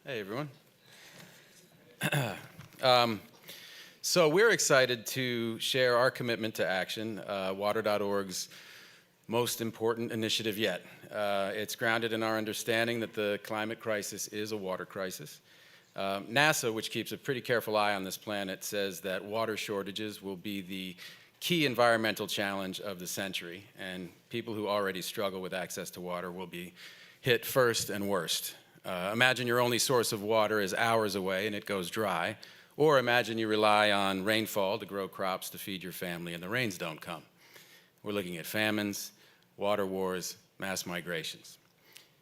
Hey, everyone. So we're excited to share our commitment to action, Water.org's most important initiative yet. It's grounded in our understanding that the climate crisis is a water crisis. NASA, which keeps a pretty careful eye on this planet, says that water shortages will be the key environmental challenge of the century, and people who already struggle with access to water will be hit first and worst. Imagine your only source of water is hours away and it goes dry. Or imagine you rely on rainfall to grow crops to feed your family and the rains don't come. We're looking at famines, water wars, mass migrations.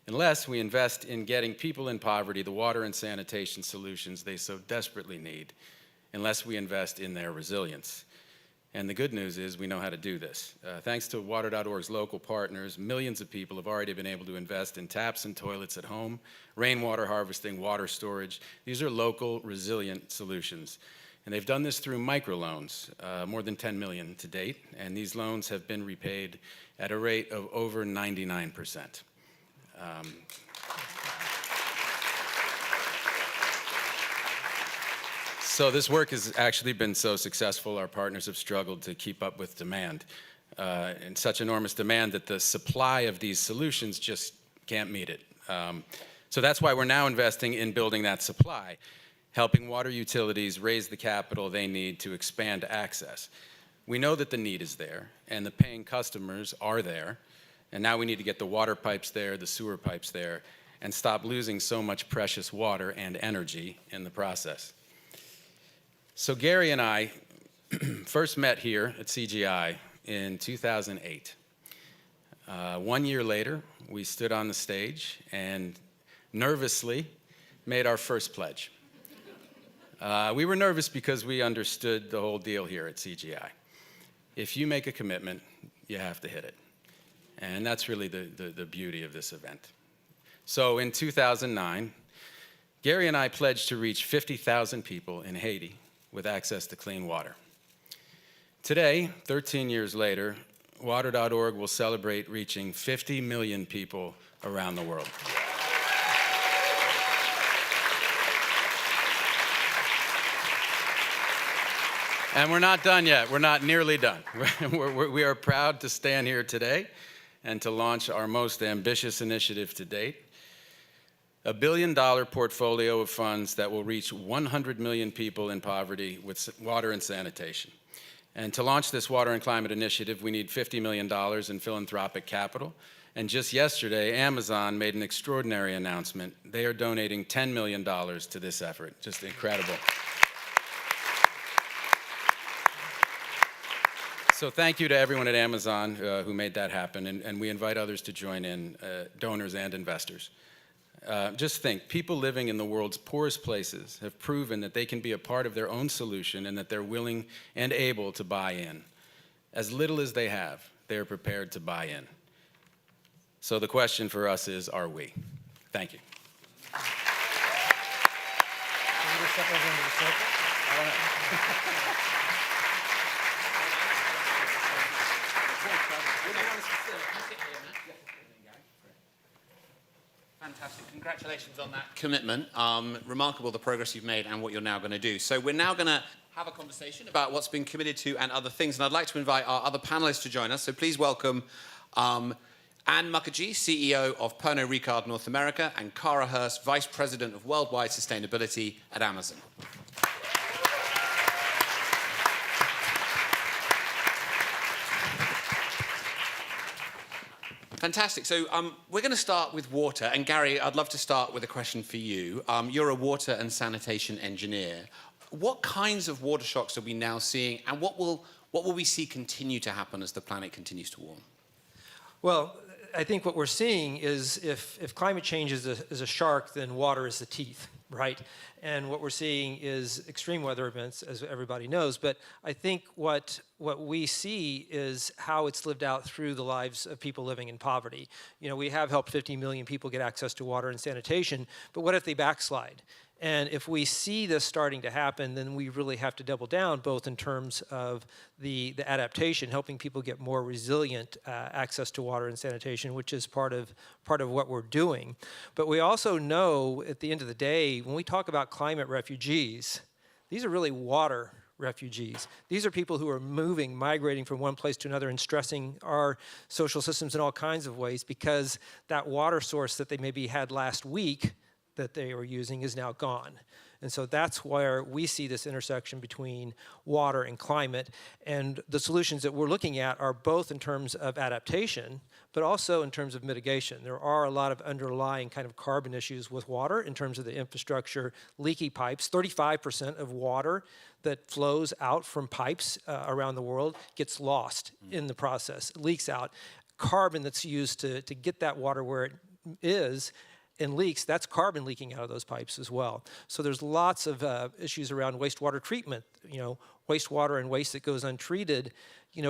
unless we invest in getting people in poverty the water and sanitation solutions they so desperately need, unless we invest in their resilience. And the good news is we know how to do this. Thanks to Water.org's local partners, millions of people have already been able to invest in taps and toilets at home, rainwater harvesting, water storage. These are local, resilient solutions. And they've done this through microloans, more than 10 million to date, and these loans have been repaid at a rate of over 99%. So this work has actually been so successful, our partners have struggled to keep up with demand, and such enormous demand that the supply of these solutions just can't meet it. So that's why we're now investing in building that supply, helping water utilities raise the capital they need to expand access. We know that the need is there, and the paying customers are there, and now we need to get the water pipes there, the sewer pipes there, and stop losing so much precious water and energy in the process. So Gary and I first met here at CGI in 2008. 1 year later, we stood on the stage and nervously made our first pledge. We were nervous because we understood the whole deal here at CGI. If you make a commitment, you have to hit it. And that's really the beauty of this event. So in 2009, Gary and I pledged to reach 50,000 people in Haiti with access to clean water. Today, 13 years later, Water.org will celebrate reaching 50 million people around the world. And we're not done yet. We're not nearly done. We are proud to stand here today and to launch our most ambitious initiative to date, a $1 billion portfolio of funds that will reach 100 million people in poverty with water and sanitation. And to launch this water and climate initiative, we need $50 million in philanthropic capital. And just yesterday, Amazon made an extraordinary announcement. They are donating $10 million to this effort. Just incredible. So thank you to everyone at Amazon who made that happen, and we invite others to join in, donors and investors. Just think, people living in the world's poorest places have proven that they can be a part of their own solution and that they're willing and able to buy in. As little as they have, they are prepared to buy in. So the question for us is, are we? Thank you. Fantastic. Congratulations on that commitment. Remarkable the progress you've made and what you're now going to do. So we're now going to have a conversation about what's been committed to and other things. And I'd like to invite our other panelists to join us. So please welcome Anne Mukherjee, CEO of Pernod Ricard North America, and Cara Hurst, Vice President of Worldwide Sustainability at Amazon. Fantastic. So we're going to start with water. And Gary, I'd love to start with a question for you. You're a water and sanitation engineer. What kinds of water shocks are we now seeing, and what will we see continue to happen as the planet continues to warm? Well, I think what we're seeing is if climate change is a shark, then water is the teeth, right? And what we're seeing is extreme weather events, as everybody knows. But I think what we see is how it's lived out through the lives of people living in poverty. You know, we have helped 50 million people get access to water and sanitation, but what if they backslide? And if we see this starting to happen, then we really have to double down, both in terms of the adaptation, helping people get more resilient access to water and sanitation, which is part of what we're doing. But we also know, at the end of the day, when we talk about climate refugees, these are really water refugees. These are people who are moving, migrating from one place to another and stressing our social systems in all kinds of ways because that water source that they maybe had last week that they were using is now gone. And so that's where we see this intersection between water and climate. And the solutions that we're looking at are both in terms of adaptation, but also in terms of mitigation. There are a lot of underlying kind of carbon issues with water in terms of the infrastructure, leaky pipes. 35% of water that flows out from pipes around the world gets lost in the process, leaks out. Carbon that's used to get that water where it is and leaks, that's carbon leaking out of those pipes as well. So there's lots of issues around wastewater treatment. Wastewater and waste that goes untreated,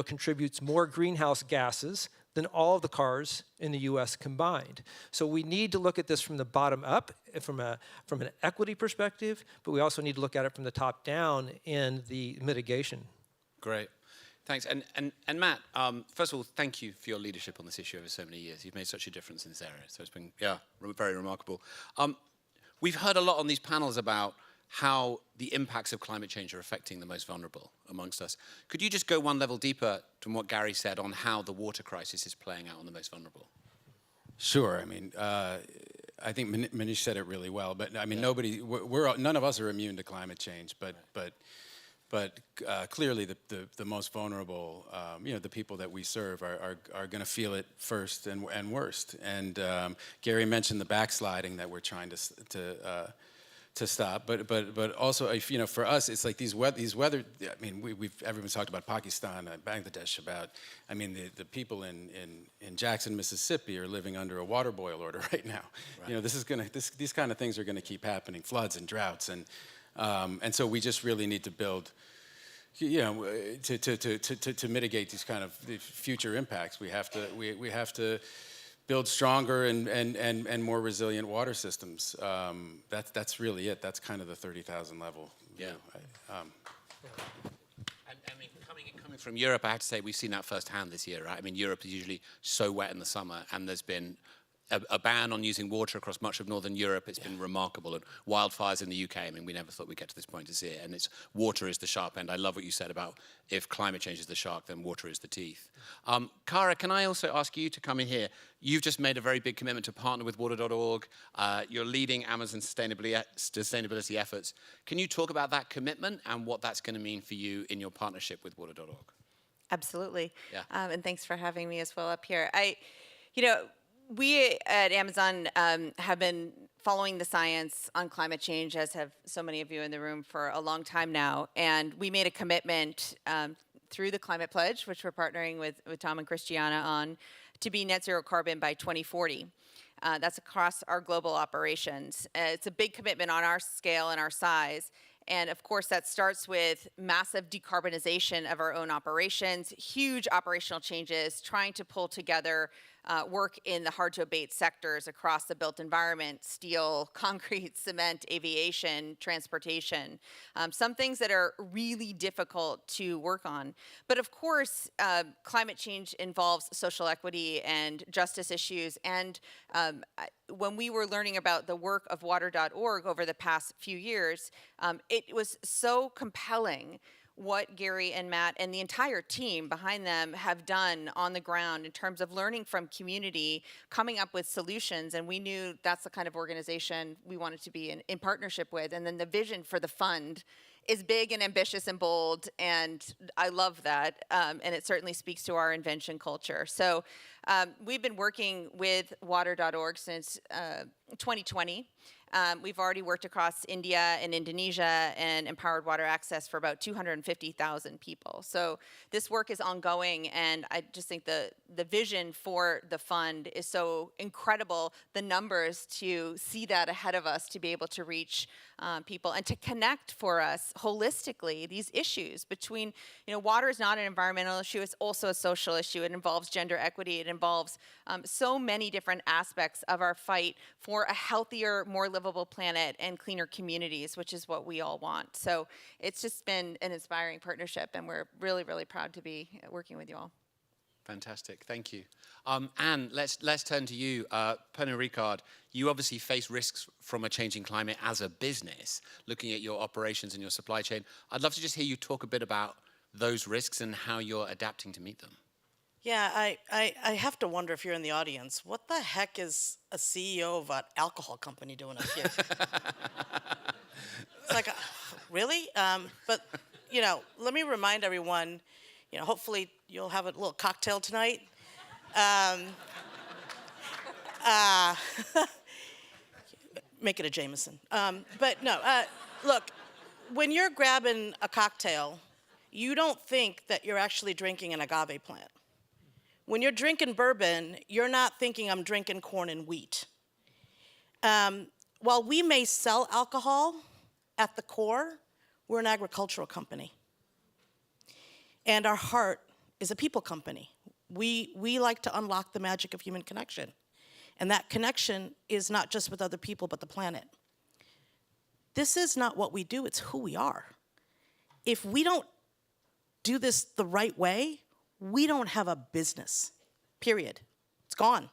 contributes more greenhouse gases than all of the cars in the U.S. combined. So we need to look at this from the bottom up, from an equity perspective, but we also need to look at it from the top down in the mitigation. Great. Thanks. And Matt, first of all, thank you for your leadership on this issue over so many years. You've made such a difference in this area. So it's been, very remarkable. We've heard a lot on these panels about how the impacts of climate change are affecting the most vulnerable amongst us. Could you just go one level deeper from what Gary said on how the water crisis is playing out on the most vulnerable? Sure. I mean, I think Manish said it really well. But I mean, none of us are immune to climate change. But clearly, the most vulnerable, the people that we serve are going to feel it first and worst. And Gary mentioned the backsliding that we're trying to stop, but also, for us, it's like these weather. I mean, everyone's talked about Pakistan and Bangladesh. The people in Jackson, Mississippi, are living under a water boil order right now. Right. These kind of things are going to keep happening: floods and droughts, and so we just really need to build. To mitigate these kind of future impacts, we have to build stronger and more resilient water systems. That's really it. That's kind of the 30,000 level. Yeah. Coming from Europe, I have to say we've seen that firsthand this year, right? I mean, Europe is usually so wet in the summer, and there's been a ban on using water across much of Northern Europe. It's been remarkable. And wildfires in the UK, I mean, we never thought we'd get to this point to see it. And water is the sharp end. I love what you said about if climate change is the shark, then water is the teeth. Cara, can I also ask you to come in here? You've just made a very big commitment to partner with water.org. You're leading Amazon's sustainability efforts. Can you talk about that commitment and what that's going to mean for you in your partnership with water.org? Absolutely. Yeah. And thanks for having me as well up here. We at Amazon have been following the science on climate change, as have so many of you in the room, for a long time now. And we made a commitment through the Climate Pledge, which we're partnering with Tom and Christiana on, to be net zero carbon by 2040. That's across our global operations. It's a big commitment on our scale and our size. And of course, that starts with massive decarbonization of our own operations, huge operational changes, trying to pull together work in the hard-to-abate sectors across the built environment: steel, concrete, cement, aviation, transportation. Some things that are really difficult to work on. But of course, climate change involves social equity and justice issues. And when we were learning about the work of water.org over the past few years, it was so compelling what Gary and Matt and the entire team behind them have done on the ground in terms of learning from community, coming up with solutions. And we knew that's the kind of organization we wanted to be in partnership with. And then the vision for the fund is big and ambitious and bold, and I love that. And it certainly speaks to our invention culture. So we've been working with water.org since 2020. We've already worked across India and Indonesia and empowered water access for about 250,000 people. So this work is ongoing, and I just think the vision for the fund is so incredible, the numbers to see that ahead of us, to be able to reach people and to connect for us holistically these issues between, water is not an environmental issue, it's also a social issue. It involves gender equity, it involves so many different aspects of our fight for a healthier, more livable planet and cleaner communities, which is what we all want. So it's just been an inspiring partnership, and we're really, really proud to be working with you all. Fantastic, thank you. Anne, let's turn to you. Pernod Ricard, you obviously face risks from a changing climate as a business, looking at your operations and your supply chain. I'd love to just hear you talk a bit about those risks and how you're adapting to meet them. Yeah, I have to wonder, if you're in the audience, what the heck is a CEO of an alcohol company doing up here? It's like, really? But, let me remind everyone, hopefully you'll have a little cocktail tonight. Make it a Jameson. But no, look, when you're grabbing a cocktail, you don't think that you're actually drinking an agave plant. When you're drinking bourbon, you're not thinking I'm drinking corn and wheat. While we may sell alcohol, at the core, we're an agricultural company. And our heart is a people company. We like to unlock the magic of human connection. And that connection is not just with other people, but the planet. This is not what we do, it's who we are. If we don't do this the right way, we don't have a business, period. It's gone.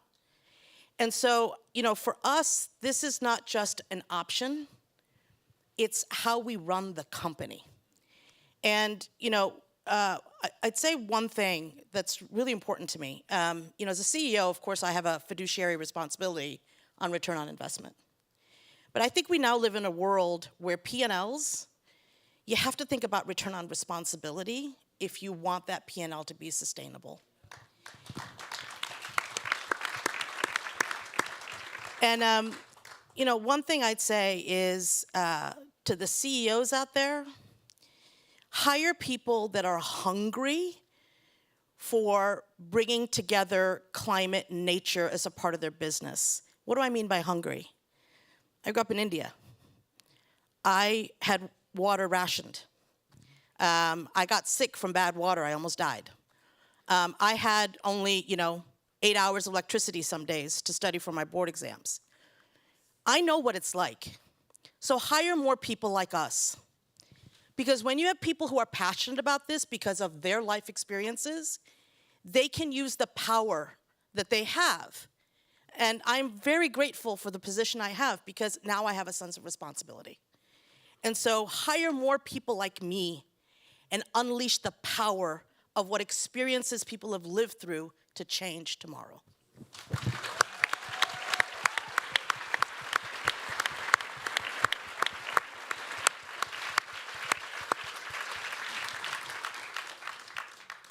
And so, for us, this is not just an option, it's how we run the company. And, I'd say one thing that's really important to me. As a CEO, of course, I have a fiduciary responsibility on return on investment. But I think we now live in a world where P&Ls, you have to think about return on responsibility if you want that P&L to be sustainable. And, one thing I'd say is to the CEOs out there, hire people that are hungry for bringing together climate and nature as a part of their business. What do I mean by hungry? I grew up in India. I had water rationed. I got sick from bad water. I almost died. I had only, 8 hours of electricity some days to study for my board exams. I know what it's like. So hire more people like us. Because when you have people who are passionate about this because of their life experiences, they can use the power that they have. And I'm very grateful for the position I have because now I have a sense of responsibility. And so hire more people like me and unleash the power of what experiences people have lived through to change tomorrow.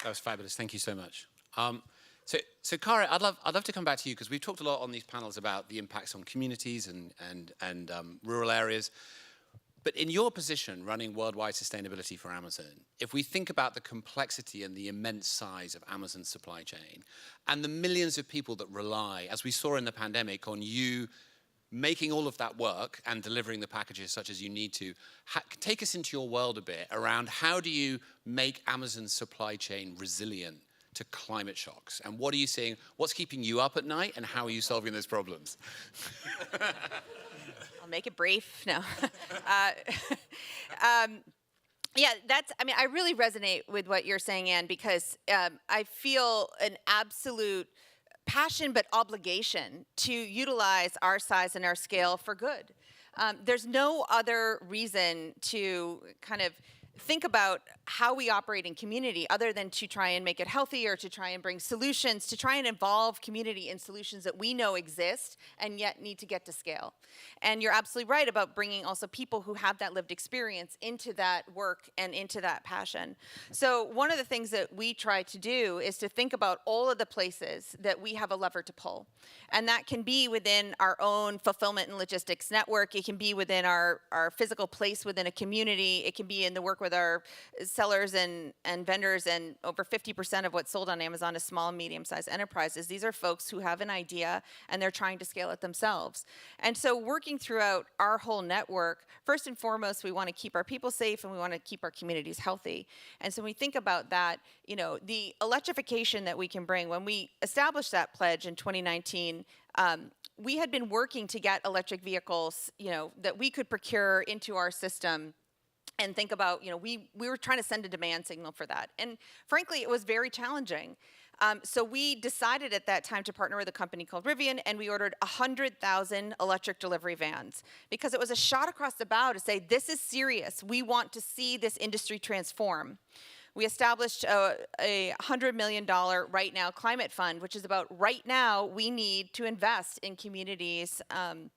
That was fabulous. Thank you so much. So Kara, I'd love to come back to you because we've talked a lot on these panels about the impacts on communities and rural areas. But in your position, running worldwide sustainability for Amazon, if we think about the complexity and the immense size of Amazon's supply chain and the millions of people that rely, as we saw in the pandemic, on you making all of that work and delivering the packages such as you need to, take us into your world a bit around how do you make Amazon's supply chain resilient to climate shocks? And what are you seeing? What's keeping you up at night and how are you solving those problems? I'll make it brief. No. Yeah, I really resonate with what you're saying, Anne, because I feel an absolute passion but obligation to utilize our size and our scale for good. There's no other reason to kind of think about how we operate in community other than to try and make it healthy or to try and bring solutions, to try and involve community in solutions that we know exist and yet need to get to scale. And you're absolutely right about bringing also people who have that lived experience into that work and into that passion. So one of the things that we try to do is to think about all of the places that we have a lever to pull. And that can be within our own fulfillment and logistics network. It can be within our physical place within a community. It can be in the work with our sellers and vendors, and over 50% of what's sold on Amazon is small and medium-sized enterprises. These are folks who have an idea and they're trying to scale it themselves. And so working throughout our whole network, first and foremost, we want to keep our people safe and we want to keep our communities healthy. And so when we think about that, the electrification that we can bring, when we established that pledge in 2019, we had been working to get electric vehicles, that we could procure into our system and think about, we were trying to send a demand signal for that. And frankly, it was very challenging. So we decided at that time to partner with a company called Rivian, and we ordered 100,000 electric delivery vans because it was a shot across the bow to say, this is serious. We want to see this industry transform. We established a $100 million Right Now Climate Fund, which is about right now we need to invest in communities on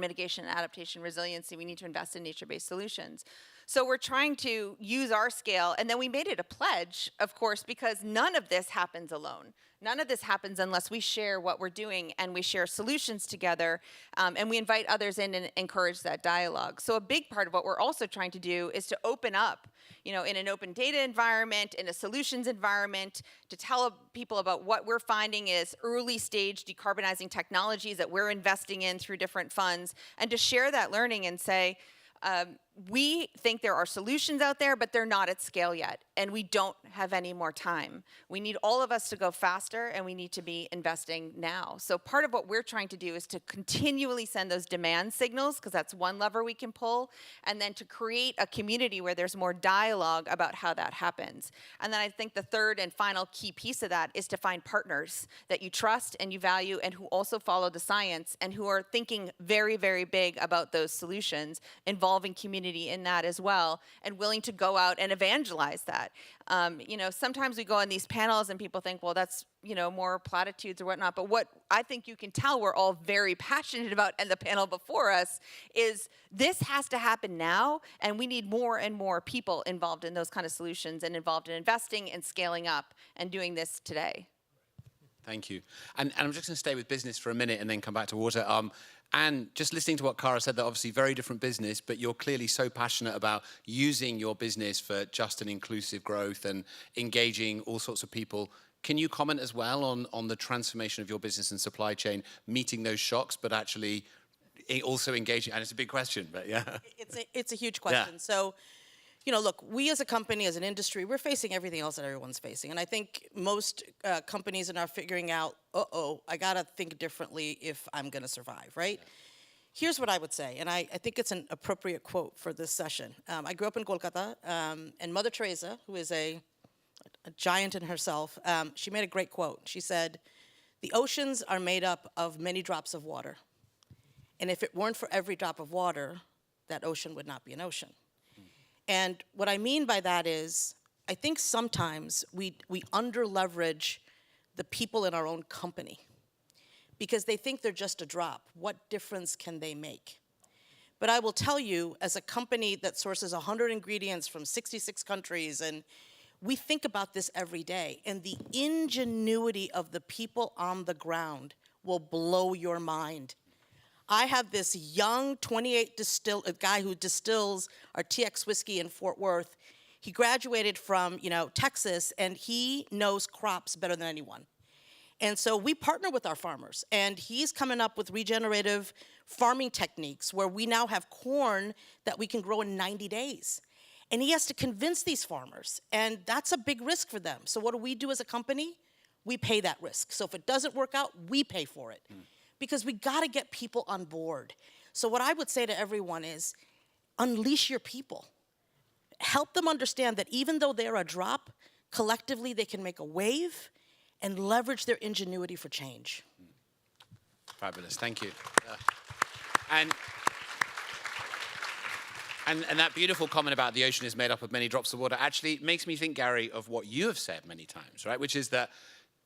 mitigation, adaptation, resiliency. We need to invest in nature-based solutions. So we're trying to use our scale, and then we made it a pledge, of course, because none of this happens alone. None of this happens unless we share what we're doing and we share solutions together, and we invite others in and encourage that dialogue. So a big part of what we're also trying to do is to open up, in an open data environment, in a solutions environment, to tell people about what we're finding is early stage decarbonizing technologies that we're investing in through different funds, and to share that learning and say, we think there are solutions out there, but they're not at scale yet, and we don't have any more time. We need all of us to go faster, and we need to be investing now. So part of what we're trying to do is to continually send those demand signals, because that's one lever we can pull, and then to create a community where there's more dialogue about how that happens. And then I think the third and final key piece of that is to find partners that you trust and you value and who also follow the science and who are thinking very, very big about those solutions, involving community in that as well, and willing to go out and evangelize that. Sometimes we go on these panels and people think, well, that's, more platitudes or whatnot, but what I think you can tell we're all very passionate about, and the panel before us, is this has to happen now, and we need more and more people involved in those kind of solutions and involved in investing and scaling up and doing this today. Thank you. And I'm just going to stay with business for a minute and then come back to water. And just listening to what Cara said, that obviously very different business, but you're clearly so passionate about using your business for just and inclusive growth and engaging all sorts of people. Can you comment as well on the transformation of your business and supply chain, meeting those shocks, but actually also engaging? And it's a big question, but yeah. It's a huge question. Yeah. So, look, we as a company, as an industry, we're facing everything else that everyone's facing. And I think most companies are now figuring out, I got to think differently if I'm going to survive, right? Yeah. Here's what I would say, and I think it's an appropriate quote for this session. I grew up in Kolkata, and Mother Teresa, who is a giant in herself, she made a great quote. She said, "The oceans are made up of many drops of water. And if it weren't for every drop of water, that ocean would not be an ocean." And what I mean by that is, I think sometimes we under-leverage the people in our own company because they think they're just a drop. What difference can they make? But I will tell you, as a company that sources 100 ingredients from 66 countries, and we think about this every day, and the ingenuity of the people on the ground will blow your mind. I have this young 28 a guy who distills our TX whiskey in Fort Worth. He graduated from, Texas, and he knows crops better than anyone. And so we partner with our farmers, and he's coming up with regenerative farming techniques where we now have corn that we can grow in 90 days. And he has to convince these farmers, and that's a big risk for them. So what do we do as a company? We pay that risk. So if it doesn't work out, we pay for it. Because we got to get people on board. So what I would say to everyone is, unleash your people. Help them understand that even though they're a drop, collectively they can make a wave and leverage their ingenuity for change. Fabulous, thank you. And that beautiful comment about the ocean is made up of many drops of water actually makes me think, Gary, of what you have said many times, right? Which is that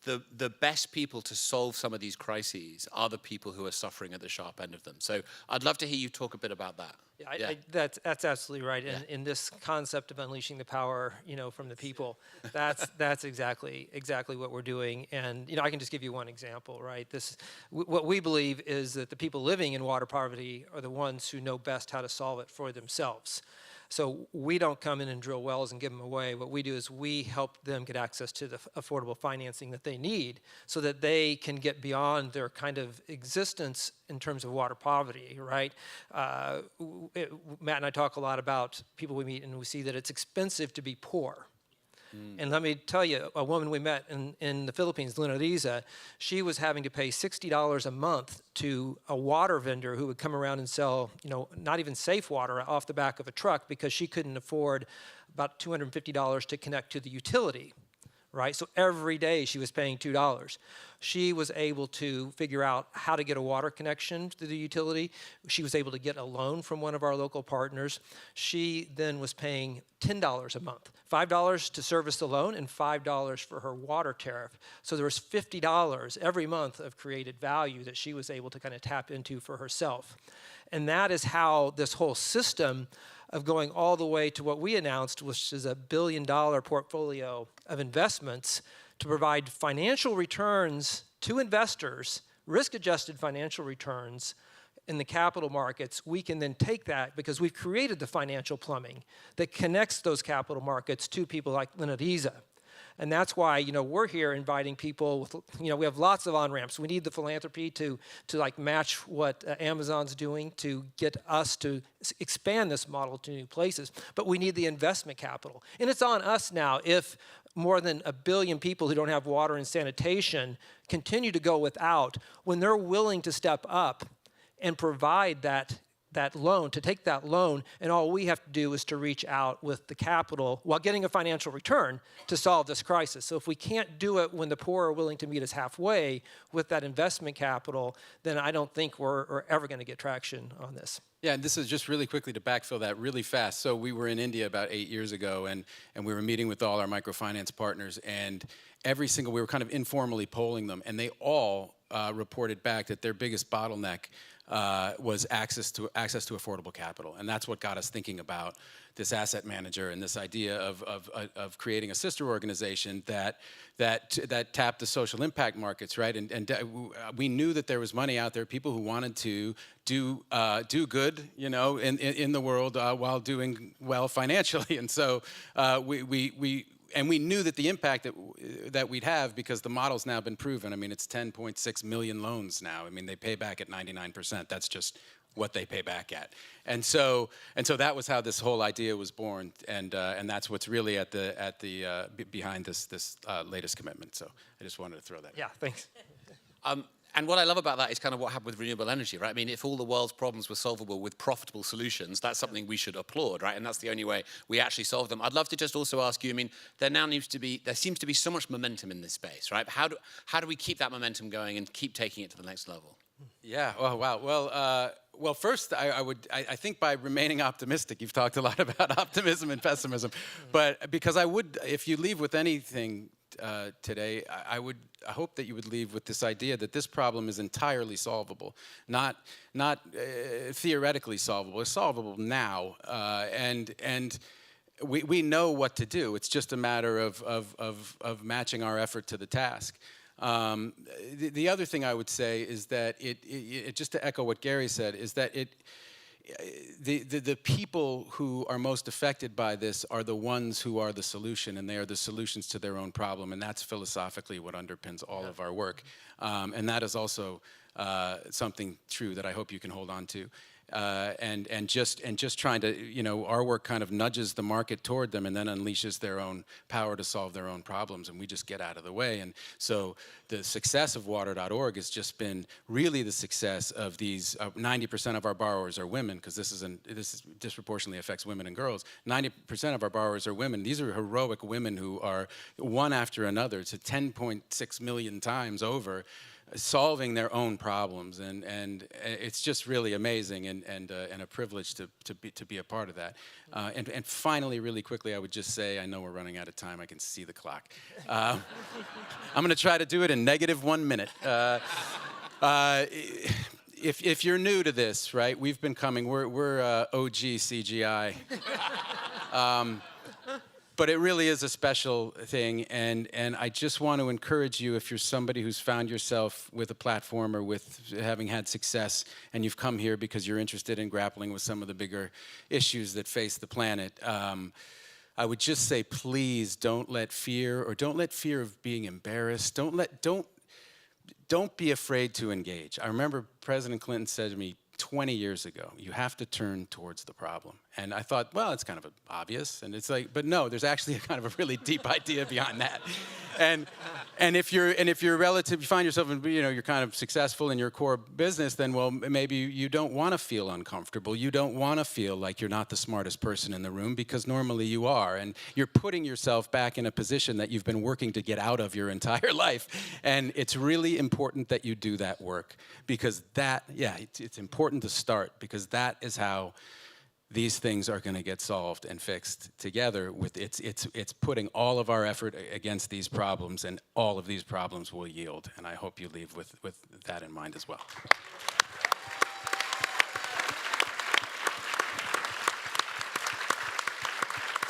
the best people to solve some of these crises are the people who are suffering at the sharp end of them. So I'd love to hear you talk a bit about that. Yeah, that's absolutely right. And in this concept of unleashing the power, from the people, that's exactly what we're doing. And I can just give you one example, right? What we believe is that the people living in water poverty are the ones who know best how to solve it for themselves. So we don't come in and drill wells and give them away. What we do is we help them get access to the affordable financing that they need so that they can get beyond their kind of existence in terms of water poverty, right? Matt and I talk a lot about people we meet, and we see that it's expensive to be poor. And let me tell you, a woman we met in the Philippines, Luna Riza, she was having to pay $60 a month to a water vendor who would come around and sell, not even safe water off the back of a truck because she couldn't afford about $250 to connect to the utility, right? So every day she was paying $2. She was able to figure out how to get a water connection to the utility. She was able to get a loan from one of our local partners. She then was paying $10 a month, $5 to service the loan and $5 for her water tariff. So there was $50 every month of created value that she was able to kind of tap into for herself. And that is how this whole system of going all the way to what we announced, which is $1 billion portfolio of investments to provide financial returns to investors, risk-adjusted financial returns in the capital markets. We can then take that, because we've created the financial plumbing that connects those capital markets to people like Lenadiza. And that's why, we're here inviting people with, we have lots of on-ramps. We need the philanthropy to like match what Amazon's doing to get us to expand this model to new places. But we need the investment capital. And it's on us now. If more than 1 billion people who don't have water and sanitation continue to go without, when they're willing to step up and provide that loan, to take that loan, and all we have to do is to reach out with the capital while getting a financial return to solve this crisis. So if we can't do it when the poor are willing to meet us halfway with that investment capital, then I don't think we're ever going to get traction on this. Yeah, and this is just really quickly to backfill that really fast. So we were in India about 8 years ago, and we were meeting with all our microfinance partners, and we were kind of informally polling them, and they all reported back that their biggest bottleneck was access to affordable capital. And that's what got us thinking about this asset manager and this idea of creating a sister organization that tapped the social impact markets, right? And we knew that there was money out there, people who wanted to do good, in the world while doing well financially. And so we knew that the impact that we'd have, because the model's now been proven. I mean, it's 10.6 million loans now. I mean, they pay back at 99%. That's just what they pay back at. And so that was how this whole idea was born. And that's what's really behind this latest commitment. So I just wanted to throw that in. Yeah, thanks. And what I love about that is kind of what happened with renewable energy, right? I mean, if all the world's problems were solvable with profitable solutions, that's something we should applaud, right? And that's the only way we actually solve them. I'd love to just also ask you, I mean, there seems to be so much momentum in this space, right? How do we keep that momentum going and keep taking it to the next level? Yeah, oh, wow. Well, first, I think by remaining optimistic, you've talked a lot about optimism and pessimism, but because if you leave with anything today, I hope that you would leave with this idea that this problem is entirely solvable, not theoretically solvable. It's solvable now, and we know what to do. It's just a matter of matching our effort to the task. The other thing I would say is that it just to echo what Gary said, is that the people who are most affected by this are the ones who are the solution, and they are the solutions to their own problem, and that's philosophically what underpins all of our work. And that is also something true that I hope you can hold on to. And just trying to, our work kind of nudges the market toward them and then unleashes their own power to solve their own problems, and we just get out of the way. And so the success of water.org has just been really the success of these 90% of our borrowers are women, because this disproportionately affects women and girls. 90% of our borrowers are women. These are heroic women who are one after another to 10.6 million times over, solving their own problems, and it's just really amazing and a privilege to be a part of that. And finally, really quickly, I would just say, I know we're running out of time. I can see the clock. I'm going to try to do it in -1 minute. If you're new to this, right? We've been coming. We're OG CGI. But it really is a special thing, and I just want to encourage you, if you're somebody who's found yourself with a platform or with having had success, and you've come here because you're interested in grappling with some of the bigger issues that face the planet, I would just say, please don't let fear of being embarrassed, don't be afraid to engage. I remember President Clinton said to me 20 years ago, you have to turn towards the problem. And I thought, well, it's kind of obvious. And it's like, but no, there's actually a kind of a really deep idea behind that. And if you're relative, you find yourself in, you're kind of successful in your core business, then, well, maybe you don't want to feel uncomfortable. You don't want to feel like you're not the smartest person in the room, because normally you are. And you're putting yourself back in a position that you've been working to get out of your entire life. And it's really important that you do that work, because it's important to start, because that is how these things are going to get solved and fixed together. It's putting all of our effort against these problems, and all of these problems will yield. And I hope you leave with that in mind as well.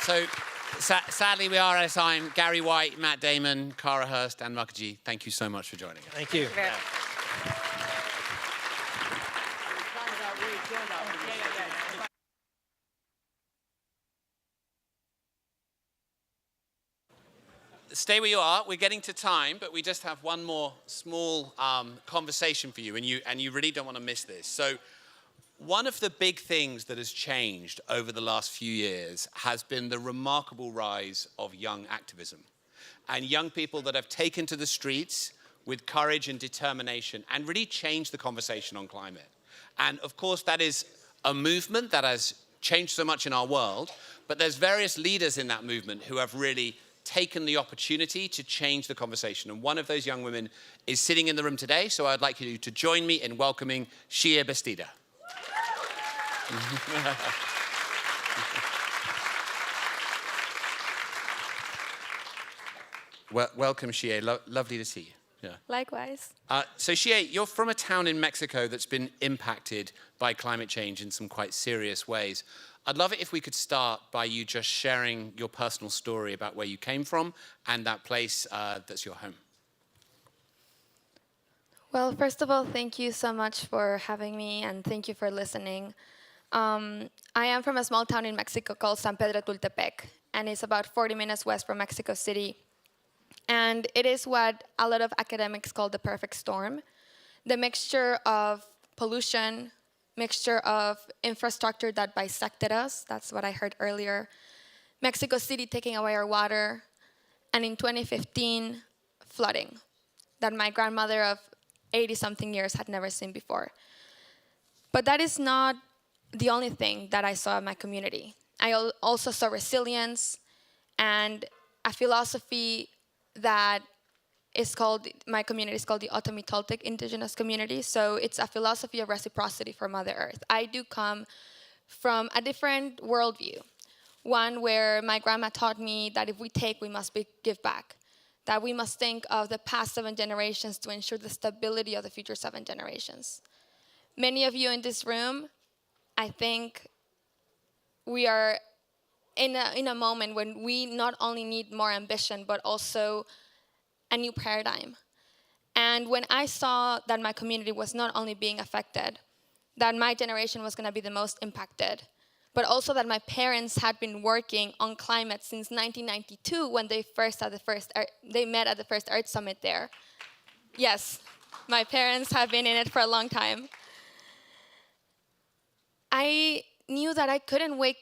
So sadly, we are out of time. Gary White, Matt Damon, Cara Hurst, and Mukherjee, thank you so much for joining us. Thank you. Stay where you are. We're getting to time, but we just have one more small conversation for you, and you really don't want to miss this. So one of the big things that has changed over the last few years has been the remarkable rise of young activism, and young people that have taken to the streets with courage and determination and really changed the conversation on climate. And of course, that is a movement that has changed so much in our world, but there's various leaders in that movement who have really taken the opportunity to change the conversation. And one of those young women is sitting in the room today, so I'd like you to join me in welcoming Shia Bastida. Welcome, Shia. Lovely to see you. Yeah. Likewise. So Shia, you're from a town in Mexico that's been impacted by climate change in some quite serious ways. I'd love it if we could start by you just sharing your personal story about where you came from and that place that's your home. Well, first of all, thank you so much for having me, and thank you for listening. I am from a small town in Mexico called San Pedro Tultepec, and it's about 40 minutes west from Mexico City. And it is what a lot of academics call the perfect storm. The mixture of pollution, mixture of infrastructure that bisected us, that's what I heard earlier, Mexico City taking away our water, and in 2015, flooding that my grandmother of 80-something years had never seen before. But that is not the only thing that I saw in my community. I also saw resilience and a philosophy that is called, my community is called the Otomi Toltec indigenous community. So it's a philosophy of reciprocity for Mother Earth. I do come from a different worldview. One where my grandma taught me that if we take, we must give back. That we must think of the past 7 generations to ensure the stability of the future 7 generations. Many of you in this room, I think we are in a moment when we not only need more ambition, but also a new paradigm. And when I saw that my community was not only being affected, that my generation was going to be the most impacted, but also that my parents had been working on climate since 1992 when they they met at the first Earth Summit there. Yes, my parents have been in it for a long time. I knew that I couldn't wait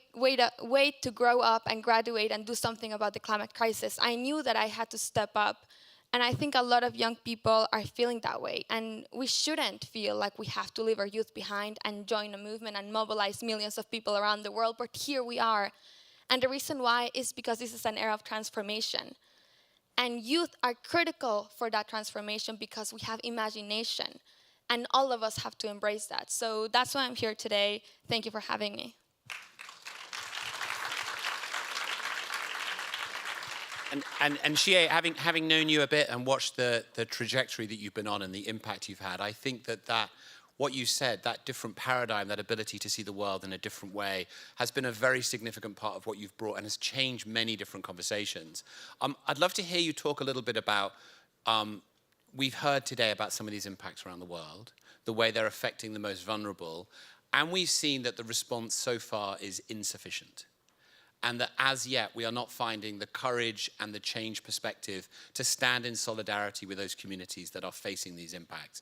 to grow up and graduate and do something about the climate crisis. I knew that I had to step up. And I think a lot of young people are feeling that way. And we shouldn't feel like we have to leave our youth behind and join a movement and mobilize millions of people around the world. But here we are. And the reason why is because this is an era of transformation. And youth are critical for that transformation because we have imagination. And all of us have to embrace that. So that's why I'm here today. Thank you for having me. And Shia, having known you a bit and watched the trajectory that you've been on and the impact you've had, I think that what you said, that different paradigm, that ability to see the world in a different way, has been a very significant part of what you've brought and has changed many different conversations. I'd love to hear you talk a little bit about, we've heard today about some of these impacts around the world, the way they're affecting the most vulnerable, and we've seen that the response so far is insufficient. And that as yet, we are not finding the courage and the change perspective to stand in solidarity with those communities that are facing these impacts.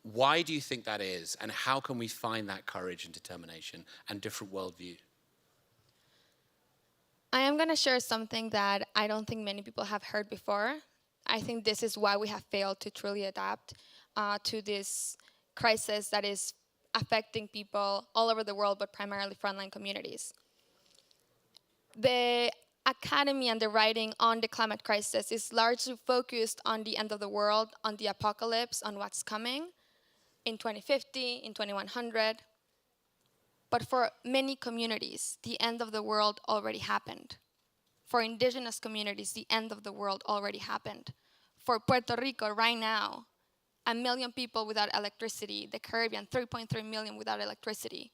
Why do you think that is? And how can we find that courage and determination and different worldview? I am going to share something that I don't think many people have heard before. I think this is why we have failed to truly adapt to this crisis that is affecting people all over the world, but primarily frontline communities. The academy and the writing on the climate crisis is largely focused on the end of the world, on the apocalypse, on what's coming in 2050, in 2100. But for many communities, the end of the world already happened. For indigenous communities, the end of the world already happened. For Puerto Rico right now, 1 million people without electricity, the Caribbean, 3.3 million without electricity.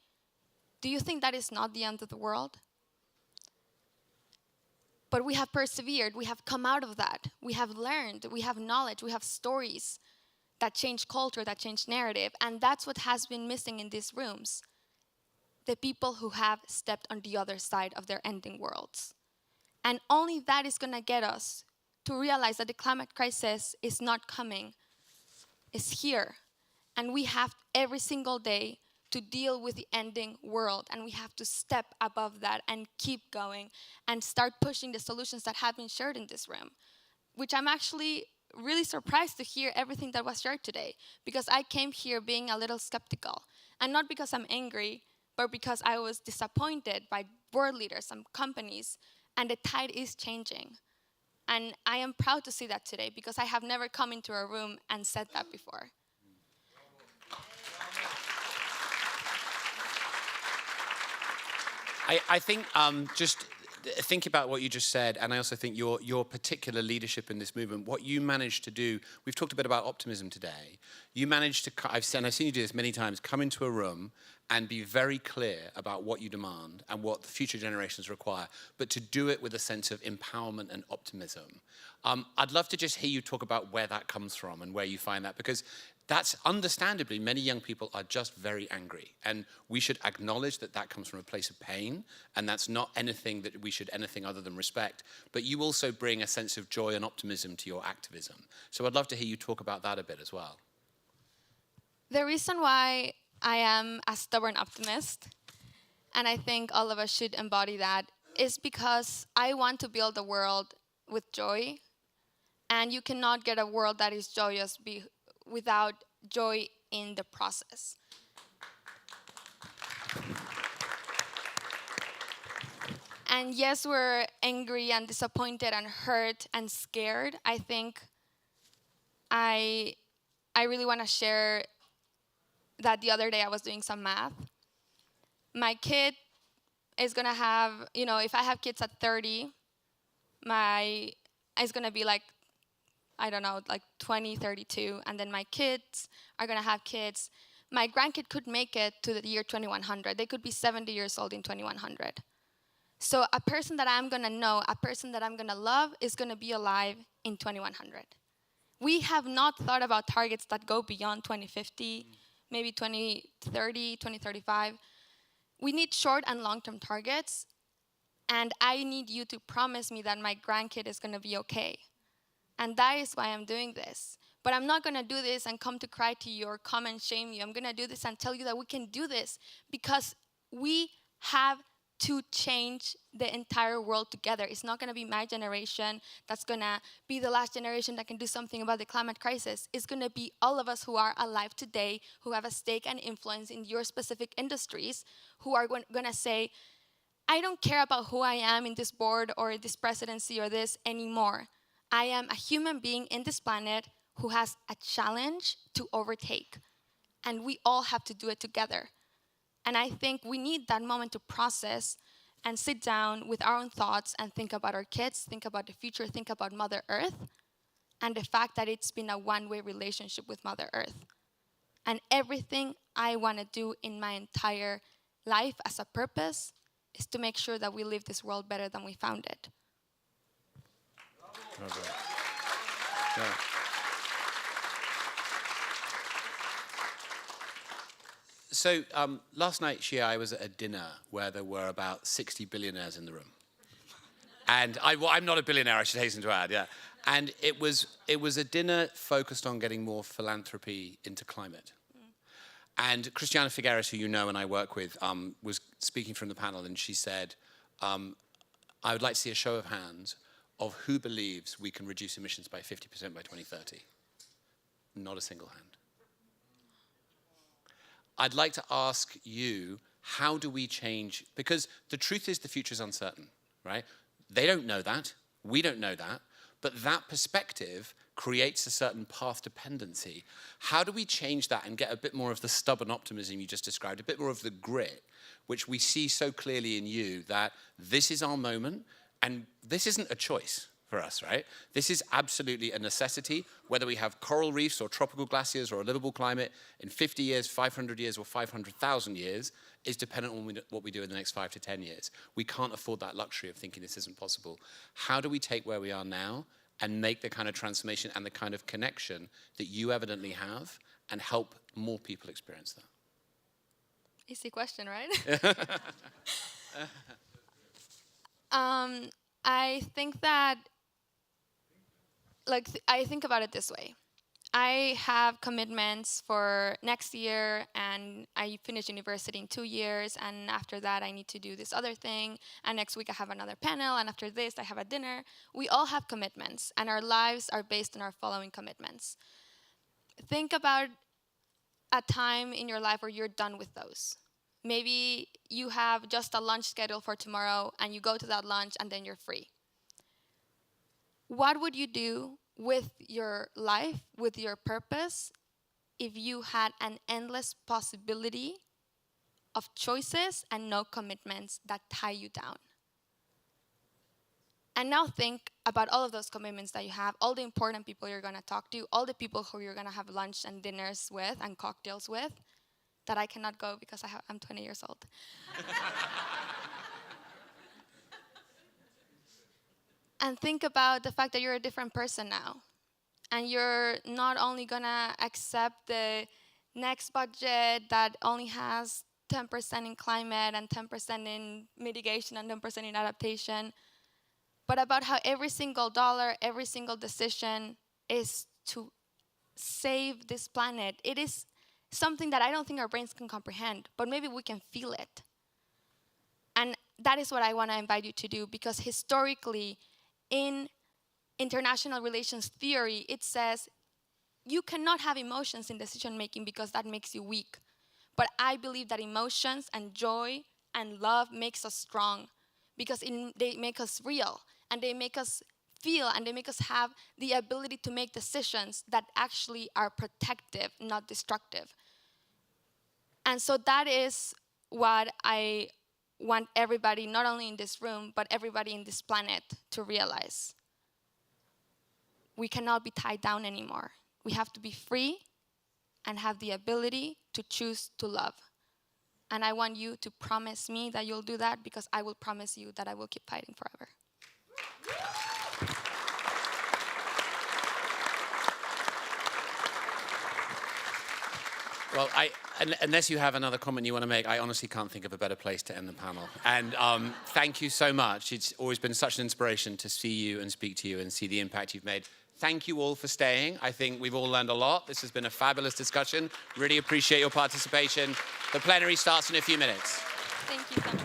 Do you think that is not the end of the world? But we have persevered, we have come out of that, we have learned, we have knowledge, we have stories that change culture, that change narrative, and that's what has been missing in these rooms. The people who have stepped on the other side of their ending worlds. And only that is gonna get us to realize that the climate crisis is not coming, it's here. And we have every single day to deal with the ending world, and we have to step above that and keep going and start pushing the solutions that have been shared in this room, which I'm actually really surprised to hear everything that was shared today, because I came here being a little skeptical, and not because I'm angry, but because I was disappointed by world leaders and companies, and the tide is changing. And I am proud to see that today, because I have never come into a room and said that before. I think just think about what you just said, and I also think your particular leadership in this movement, what you managed to do, we've talked a bit about optimism today. You managed to, I've seen you do this many times, come into a room and be very clear about what you demand and what the future generations require, but to do it with a sense of empowerment and optimism. I'd love to just hear you talk about where that comes from and where you find that, because that's understandably, many young people are just very angry, and we should acknowledge that that comes from a place of pain, and that's not anything that we should anything other than respect. But you also bring a sense of joy and optimism to your activism. So I'd love to hear you talk about that a bit as well. The reason why I am a stubborn optimist, and I think all of us should embody that, is because I want to build a world with joy, and you cannot get a world that is joyous without joy in the process. And yes, we're angry and disappointed and hurt and scared. I think I really want to share that the other day I was doing some math. My kid is gonna have, if I have kids at 30, it's gonna be like, I don't know, like 20, 32, and then my kids are gonna have kids. My grandkid could make it to the year 2100. They could be 70 years old in 2100. So a person that I'm gonna know, a person that I'm gonna love is gonna be alive in 2100. We have not thought about targets that go beyond 2050, maybe 2030, 2035. We need short and long-term targets, and I need you to promise me that my grandkid is gonna be okay. And that is why I'm doing this. But I'm not gonna do this and come to cry to you or come and shame you. I'm gonna do this and tell you that we can do this, because we have to change the entire world together. It's not gonna be my generation that's gonna be the last generation that can do something about the climate crisis. It's gonna be all of us who are alive today, who have a stake and influence in your specific industries, who are gonna say, I don't care about who I am in this board or this presidency or this anymore. I am a human being in this planet who has a challenge to overtake. And we all have to do it together. And I think we need that moment to process and sit down with our own thoughts and think about our kids, think about the future, think about Mother Earth, and the fact that it's been a one-way relationship with Mother Earth. And everything I want to do in my entire life as a purpose is to make sure that we leave this world better than we found it. Yeah. So last night, Shia, I was at a dinner where there were about 60 billionaires in the room. And I'm not a billionaire, I should hasten to add, yeah. And it was a dinner focused on getting more philanthropy into climate. And Christiana Figueres, who you know and I work with, was speaking from the panel, and she said, I would like to see a show of hands of who believes we can reduce emissions by 50% by 2030. Not a single hand. I'd like to ask you, how do we change? Because the truth is the future is uncertain, right? They don't know that. We don't know that. But that perspective creates a certain path dependency. How do we change that and get a bit more of the stubborn optimism you just described, a bit more of the grit, which we see so clearly in you, that this is our moment, and this isn't a choice for us, right? This is absolutely a necessity, whether we have coral reefs or tropical glaciers or a livable climate in 50 years, 500 years, or 500,000 years is dependent on what we do in the next 5 to 10 years. We can't afford that luxury of thinking this isn't possible. How do we take where we are now and make the kind of transformation and the kind of connection that you evidently have and help more people experience that? Easy question, right? I think that, I think about it this way. I have commitments for next year, and I finish university in 2 years, and after that I need to do this other thing, and next week I have another panel, and after this I have a dinner. We all have commitments, and our lives are based on our following commitments. Think about a time in your life where you're done with those. Maybe you have just a lunch schedule for tomorrow, and you go to that lunch, and then you're free. What would you do with your life, with your purpose, if you had an endless possibility of choices and no commitments that tie you down? And now think about all of those commitments that you have, all the important people you're going to talk to, all the people who you're going to have lunch and dinners with and cocktails with, that I cannot go because I'm 20 years old. And think about the fact that you're a different person now. And you're not only gonna accept the next budget that only has 10% in climate and 10% in mitigation and 10% in adaptation, but about how every single dollar, every single decision is to save this planet. It is something that I don't think our brains can comprehend, but maybe we can feel it. And that is what I want to invite you to do, because historically, in international relations theory, it says you cannot have emotions in decision making because that makes you weak. But I believe that emotions and joy and love makes us strong, because they make us real, and they make us feel, and they make us have the ability to make decisions that actually are protective, not destructive. And so that is what I want everybody, not only in this room, but everybody in this planet to realize. We cannot be tied down anymore. We have to be free and have the ability to choose to love. And I want you to promise me that you'll do that, because I will promise you that I will keep fighting forever. Well, unless you have another comment you want to make, I honestly can't think of a better place to end the panel. And thank you so much. It's always been such an inspiration to see you and speak to you and see the impact you've made. Thank you all for staying. I think we've all learned a lot. This has been a fabulous discussion. Really appreciate your participation. The plenary starts in a few minutes. Thank you so much.